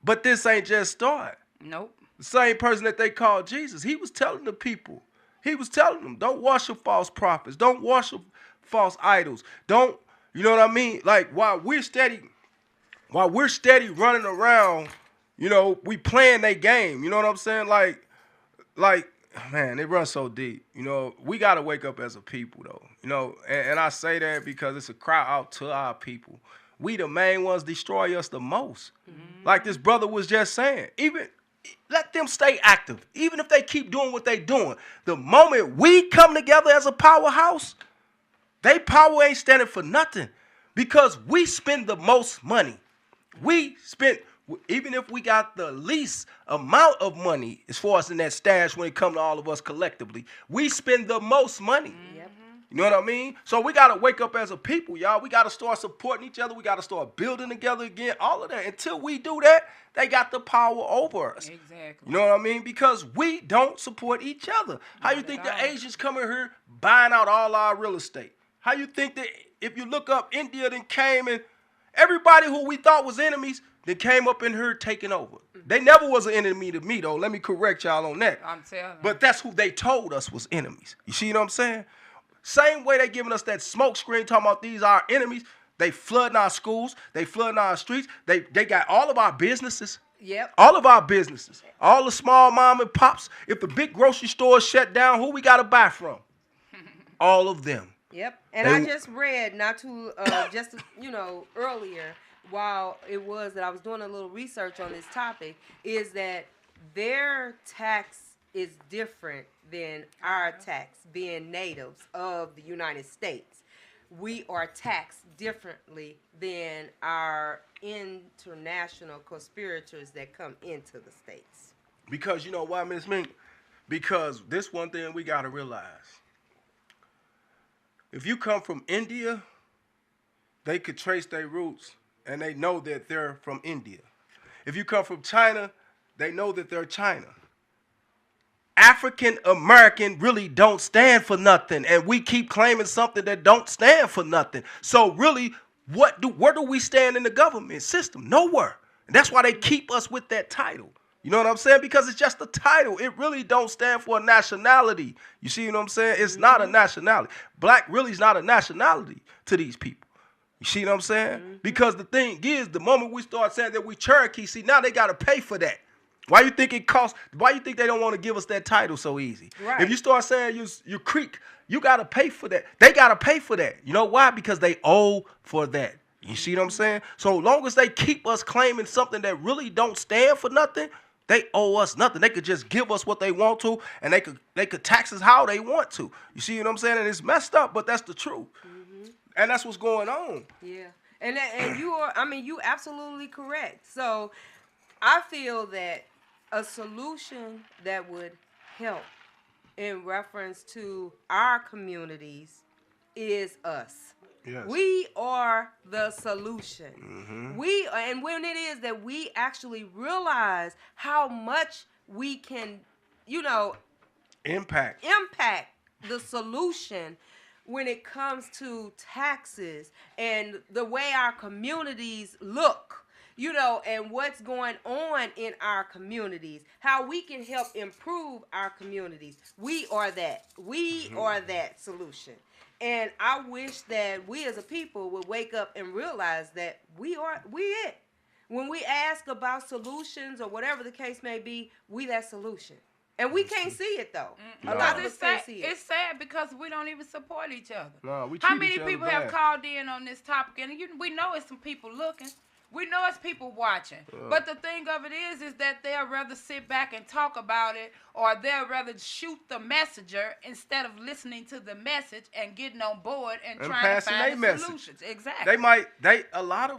But this ain't just start. Nope. The same person that they called Jesus, he was telling the people. He was telling them, don't worship false prophets. Don't worship false idols. Don't, you know what I mean? Like, while we're steady running around, you know, we playing their game. You know what I'm saying? Like, man, it runs so deep. You know, we got to wake up as a people, though. You know, and I say that because it's a cry out to our people. We the main ones destroy us the most. Like this brother was just saying. Even let them stay active. Even if they keep doing what they doing. The moment we come together as a powerhouse, they power ain't standing for nothing. Because we spend the most money. Even if we got the least amount of money as far as in that stash when it comes to all of us collectively, we spend the most money. Yep. You know what I mean? So we got to wake up as a people, y'all. We got to start supporting each other. We got to start building together again, all of that. Until we do that, they got the power over us. Exactly. You know what I mean? Because we don't support each other. How you think the Asians coming here buying out all our real estate? How you think that if you look up, India then came and everybody who we thought was enemies, they came up in here taking over. They never was an enemy to me, though. Let me correct y'all on that. I'm telling you. But that's who they told us was enemies. You see what I'm saying? Same way they giving us that smoke screen talking about these are our enemies. They flooding our schools. They flooding our streets. They got all of our businesses. Yep. All of our businesses. All the small mom and pops. If the big grocery stores shut down, who we got to buy from? All of them. Yep. And I just read earlier, while it was that I was doing a little research on this topic, is that their tax is different than our tax, being natives of the United States. We are taxed differently than our international conspirators that come into the States. Because you know why, Miss Mink? Because this one thing we got to realize. If you come from India, they could trace their roots and they know that they're from India. If you come from China, they know that they're China. African American really don't stand for nothing, and we keep claiming something that don't stand for nothing. So really, where do we stand in the government system? Nowhere. And that's why they keep us with that title. You know what I'm saying? Because it's just a title. It really don't stand for a nationality. You see what I'm saying? It's not a nationality. Black really is not a nationality to these people. You see what I'm saying? Because the thing is, the moment we start saying that we Cherokee, see, now they got to pay for that. Why you think it costs? Why you think they don't want to give us that title so easy? Right. If you start saying you Creek, you got to pay for that. They got to pay for that. You know why? Because they owe for that. You see what I'm saying? So long as they keep us claiming something that really don't stand for nothing, they owe us nothing. They could just give us what they want to, and they could tax us how they want to. You see what I'm saying? And it's messed up, but that's the truth. And that's what's going on. Yeah. And you absolutely correct. So I feel that a solution that would help in reference to our communities is us. Yes. We are the solution. And when it is that we actually realize how much we can, Impact the solution when it comes to taxes and the way our communities look. and what's going on in our communities, how we can help improve our communities. We are that. We are that solution. And I wish that we as a people would wake up and realize that we it. When we ask about solutions or whatever the case may be, we that solution. And we can't see it though. A lot of us can't see it. It's sad because we don't even support each other. No, we How treat many each other people bad. have called in on this topic? And we know it's some people looking. We know it's people watching. But the thing of it is that they'll rather sit back and talk about it, or they'll rather shoot the messenger instead of listening to the message and getting on board and trying to find the solutions. Exactly. A lot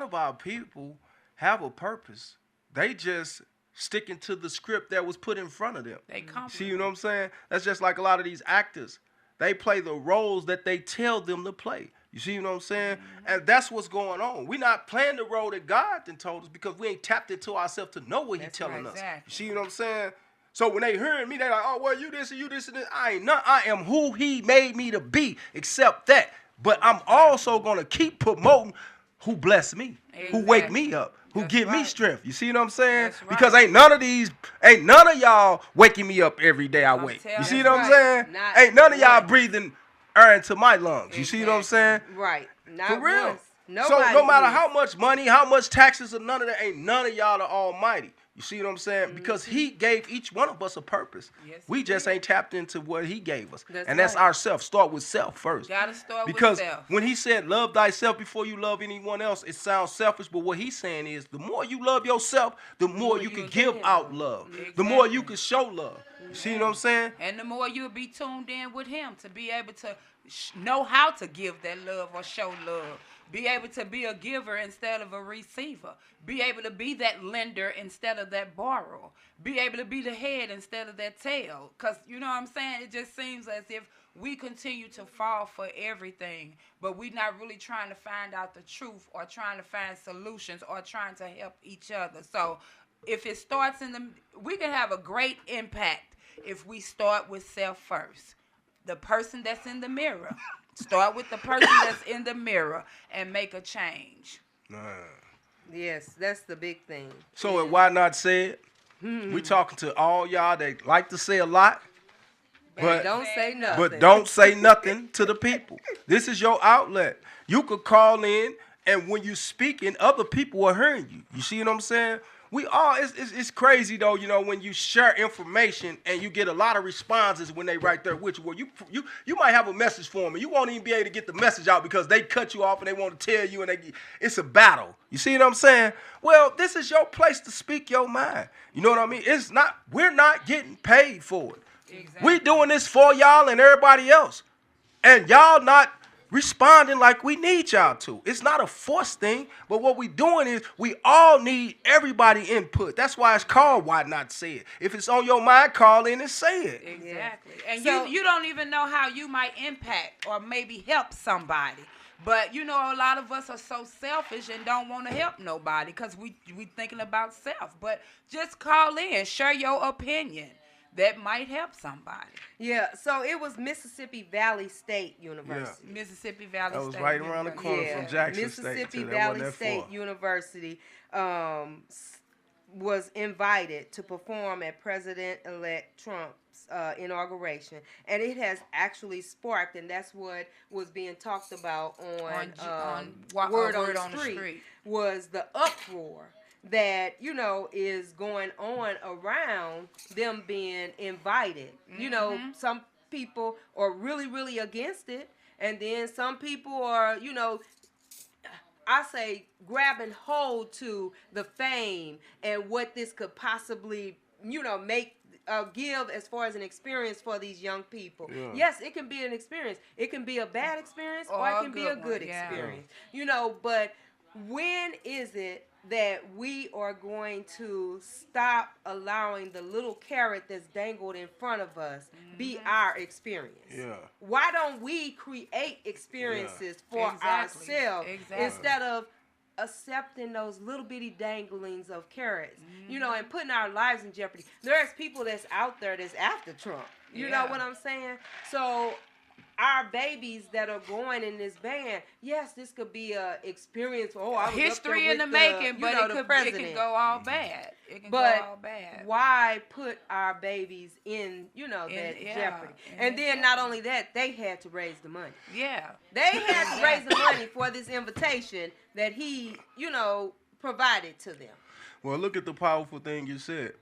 of our people have a purpose. They just sticking to the script that was put in front of them. See what I'm saying? That's just like a lot of these actors. They play the roles that they tell them to play. You see what I'm saying? And that's what's going on. We're not playing the role that God then told us because we ain't tapped into ourselves to know what He's telling us. Exactly. You see what I'm saying? So when they hearing me, they like, oh, well, you this and you this and this. I ain't none. I am who He made me to be, except that. But I'm also going to keep promoting who bless me, who wake me up, who give me strength. You see what I'm saying? That's right. Because ain't none of y'all waking me up every day I wake. You see what I'm saying? Ain't none of y'all breathing air into my lungs. You see what I'm saying? Right. Not For real. once. So no matter how much money, how much taxes, or none of that, ain't none of y'all the almighty. You see what I'm saying? Because He gave each one of us a purpose. Yes, we just ain't tapped into what He gave us. That's and that's right. ourself. Start with self first. Gotta start because with self. when He said love thyself before you love anyone else, it sounds selfish, but what He's saying is the more you love yourself, the more you can give out love. Exactly. The more you can show love. You see what I'm saying? And the more you'll be tuned in with Him to be able to know how to give that love or show love. Be able to be a giver instead of a receiver. Be able to be that lender instead of that borrower. Be able to be the head instead of that tail. Because, you know what I'm saying? It just seems as if we continue to fall for everything, but we're not really trying to find out the truth or trying to find solutions or trying to help each other. So if it starts we can have a great impact if we start with self first. The person that's in the mirror. Start with the person that's in the mirror and make a change. Yes, that's the big thing. So why not say it? We talking to all y'all that like to say a lot, but don't say nothing. But don't say nothing to the people. This is your outlet. You could call in, and when you speaking, other people are hearing you. You see what I'm saying? It's crazy though, when you share information and you get a lot of responses when they right there with you. Well, you might have a message for them and you won't even be able to get the message out because they cut you off and they want to tell you it's a battle. You see what I'm saying? Well, this is your place to speak your mind. You know what I mean? We're not getting paid for it. Exactly. We doing this for y'all and everybody else. And y'all not responding like we need y'all to. It's not a forced thing, but what we doing is we all need everybody input. That's why it's called Why Not Say It. If it's on your mind, call in and say it. Exactly. And you don't even know how you might impact or maybe help somebody. But, a lot of us are so selfish and don't want to help nobody because we thinking about self. But just call in, share your opinion. That might help somebody. Yeah, so it was Mississippi Valley State University. Yeah. Mississippi Valley State. That was right around the corner from Jackson State. Mississippi Valley State University was invited to perform at President-elect Trump's inauguration. And it has actually sparked, and that's what was being talked about on Word on the Street, was the uproar that is going on around them being invited. Some people are really, really against it, and then some people are, I say, grabbing hold to the fame and what this could possibly, make give as far as an experience for these young people. Yeah. Yes, it can be an experience. It can be a bad experience, or it can be a good experience. But when is it that we are going to stop allowing the little carrot that's dangled in front of us be our experience? Yeah. Why don't we create experiences for ourselves instead of accepting those little bitty danglings of carrots, and putting our lives in jeopardy? There's people that's out there that's after Trump. You know what I'm saying? So our babies that are going in this band, yes, this could be a experience. Oh, I was history up in there the with making, the, but it can go all Mm-hmm. bad. It can but go all bad. why put our babies in, that Yeah, jeopardy? in And that then not jeopardy. only that, they had to raise the money. Yeah. They had to raise the money for this invitation that he, provided to them. Well, look at the powerful thing you said.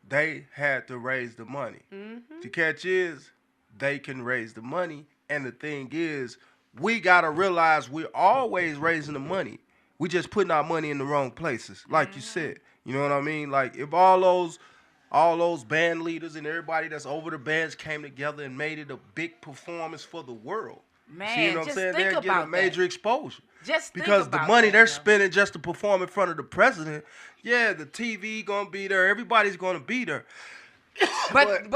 They had to raise the money. Mm-hmm. The catch is, they can raise the money, and the thing is, we gotta realize we're always raising the money. We just putting our money in the wrong places, like you said. You know what I mean? Like if all those band leaders and everybody that's over the bands came together and made it a big performance for the world. Man, See what I'm just saying? think They're getting about a major that. exposure. Just think Because the about money that, they're though. spending just to perform in front of the president, yeah, the TV gonna be there, everybody's gonna be there. But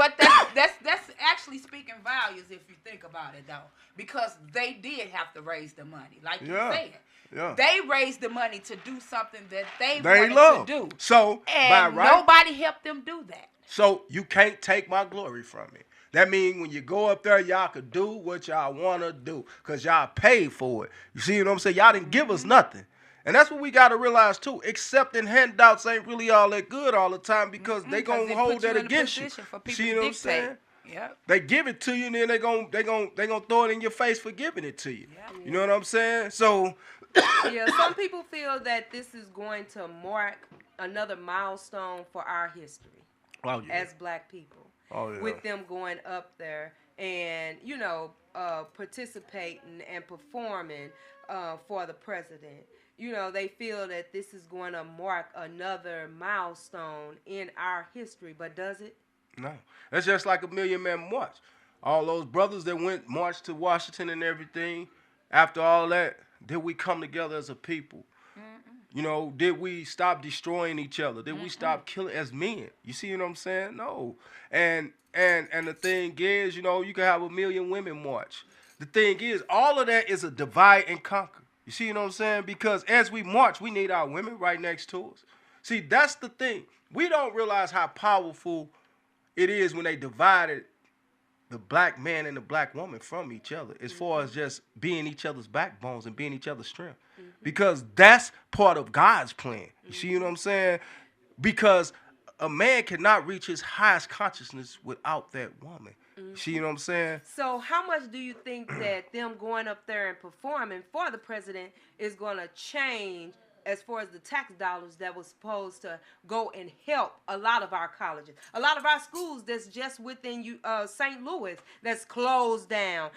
that's actually speaking values if you think about it though, because they did have to raise the money, like you Yeah. said. Yeah. They raised the money to do something that they wanted love to do. So And by right, nobody helped them do that. so you can't take my glory from me. That means when you go up there, y'all could do what y'all wanna do, cause y'all paid for it. You see what I'm saying? Y'all didn't give us nothing. And that's what we gotta realize too. Accepting handouts ain't really all that good all the time, because they Because gonna it hold puts you that in a against you. position for people See to what I'm dictate. saying? Yep. They give it to you, and then they gonna throw it in your face for giving it to you. Yep. You know what I'm saying? So Yeah, some people feel that this is going to mark another milestone for our history oh yeah. as black people. Oh yeah. With them going up there and, participating and performing for the president. They feel that this is going to mark another milestone in our history, but does it? No. That's just like a Million Man March. All those brothers that went marched to Washington and everything, after all that, did we come together as a people? Did we stop destroying each other? Did we stop killing as men? You see what I'm saying? No. And the thing is, you can have a million women march. The thing is, all of that is a divide and conquer. You see what I'm saying? Because as we march, we need our women right next to us. See, that's the thing. We don't realize how powerful it is when they divided the black man and the black woman from each other, as far as just being each other's backbones and being each other's strength. Because that's part of God's plan. You see what I'm saying? Because a man cannot reach his highest consciousness without that woman. You see what I'm saying? So how much do you think that them going up there and performing for the president is going to change as far as the tax dollars that was supposed to go and help a lot of our colleges, a lot of our schools that's just within St. Louis that's closed down,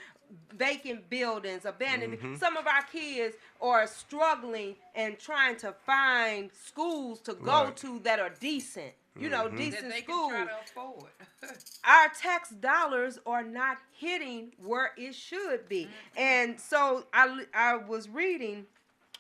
vacant buildings, abandoned. Some of our kids are struggling and trying to find schools to go to that are decent. Decent That they schools. can try to afford. Our tax dollars are not hitting where it should be. And so I was reading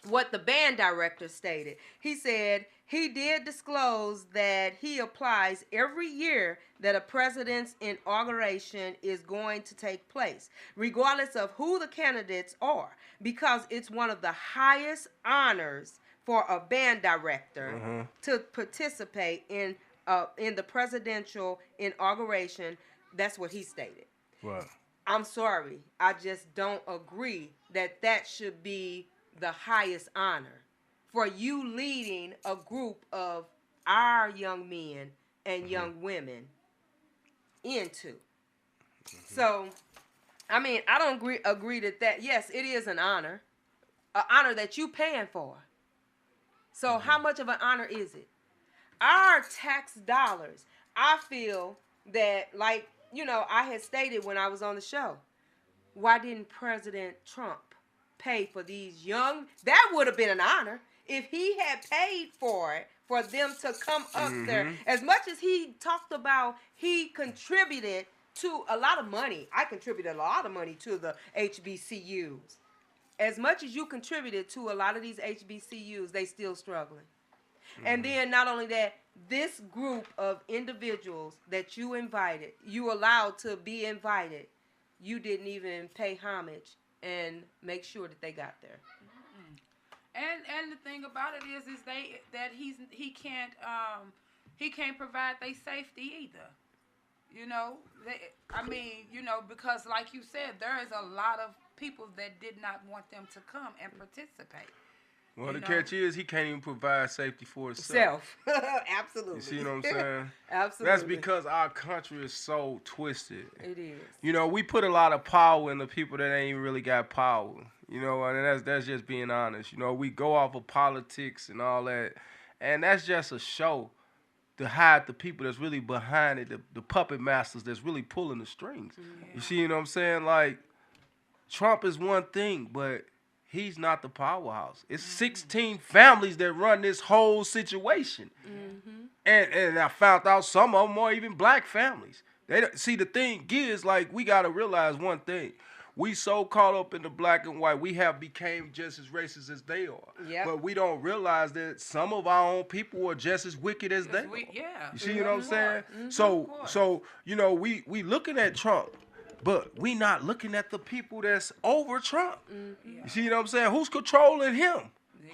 what the band director stated. He said he did disclose that he applies every year that a president's inauguration is going to take place, regardless of who the candidates are, because it's one of the highest honors for a band director to participate in the presidential inauguration. That's what he stated. Right. I'm sorry, I just don't agree that should be the highest honor for you leading a group of our young men and young women into. So, I don't agree that yes, it is an honor that you paying for. So how much of an honor is it? Our tax dollars, I feel that, like, I had stated when I was on the show, why didn't President Trump pay for these young? That would have been an honor if he had paid for it, for them to come up there. As much as he talked about, he contributed to a lot of money. I contributed a lot of money to the HBCUs. As much as you contributed to a lot of these HBCUs, they still struggling. And then not only that, this group of individuals that you invited, you allowed to be invited, you didn't even pay homage and make sure that they got there. And the thing about it is he can't provide their safety either. You know, because like you said, there is a lot of people that did not want them to come and participate. Well, the catch is he can't even provide safety for himself. Absolutely. You see what I'm saying? Absolutely. That's because our country is so twisted. It is. You know, we put a lot of power in the people that ain't even really got power. You know, and that's just being honest. You know, we go off of politics and all that, and that's just a show to hide the people that's really behind it, the puppet masters that's really pulling the strings. Yeah. You see what I'm saying? Like, Trump is one thing, but he's not the powerhouse. It's 16 families that run this whole situation. And I found out some of them are even black families. See, the thing is, like, we got to realize one thing. We so caught up in the black and white, we have became just as racist as they are. Yep. But we don't realize that some of our own people are just as wicked as they are. Yeah. You see what I'm saying? So you know, we looking at Trump, but we not looking at the people that's over Trump. You see what I'm saying? Who's controlling him?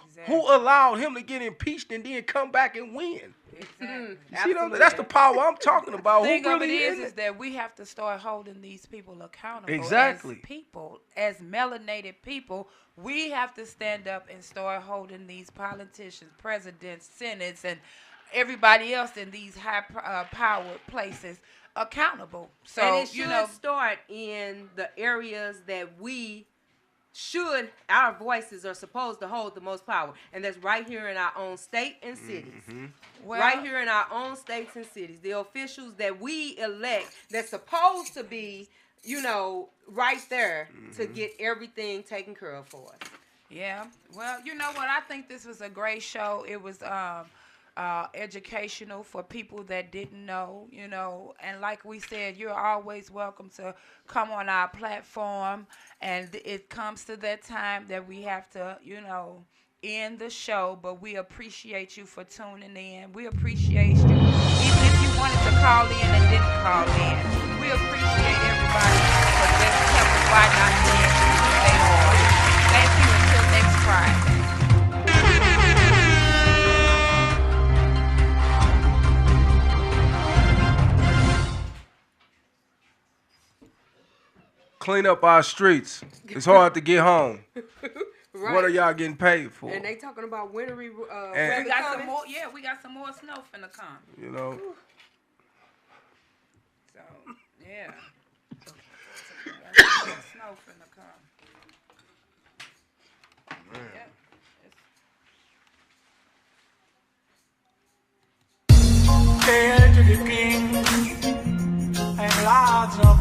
Exactly. Who allowed him to get impeached and then come back and win? Exactly. You see what that's the power I'm talking about. The thing Who of really it is that we have to start holding these people accountable. Exactly. As people, as melanated people, we have to stand up and start holding these politicians, presidents, senates, and everybody else in these high powered places accountable. So and it should start in the areas that our voices are supposed to hold the most power, and that's right here in our own state and cities. Well, right here in our own states and cities, the officials that we elect that's supposed to be, right there to get everything taken care of for us. Yeah. Well, you know what? I think this was a great show. It was educational for people that didn't know, and like we said, you're always welcome to come on our platform, and it comes to that time that we have to, end the show, but we appreciate you for tuning in. We appreciate you, even if you wanted to call in and didn't call in. We appreciate everybody for just coming. Why not being who they are? Thank you until next Friday. Clean up our streets. It's hard to get home. Right. What are y'all getting paid for? And they talking about wintry weather we got coming. some more. Yeah, we got some more snow finna come. So yeah, snow finna come. Yeah. Hail to the king and lords of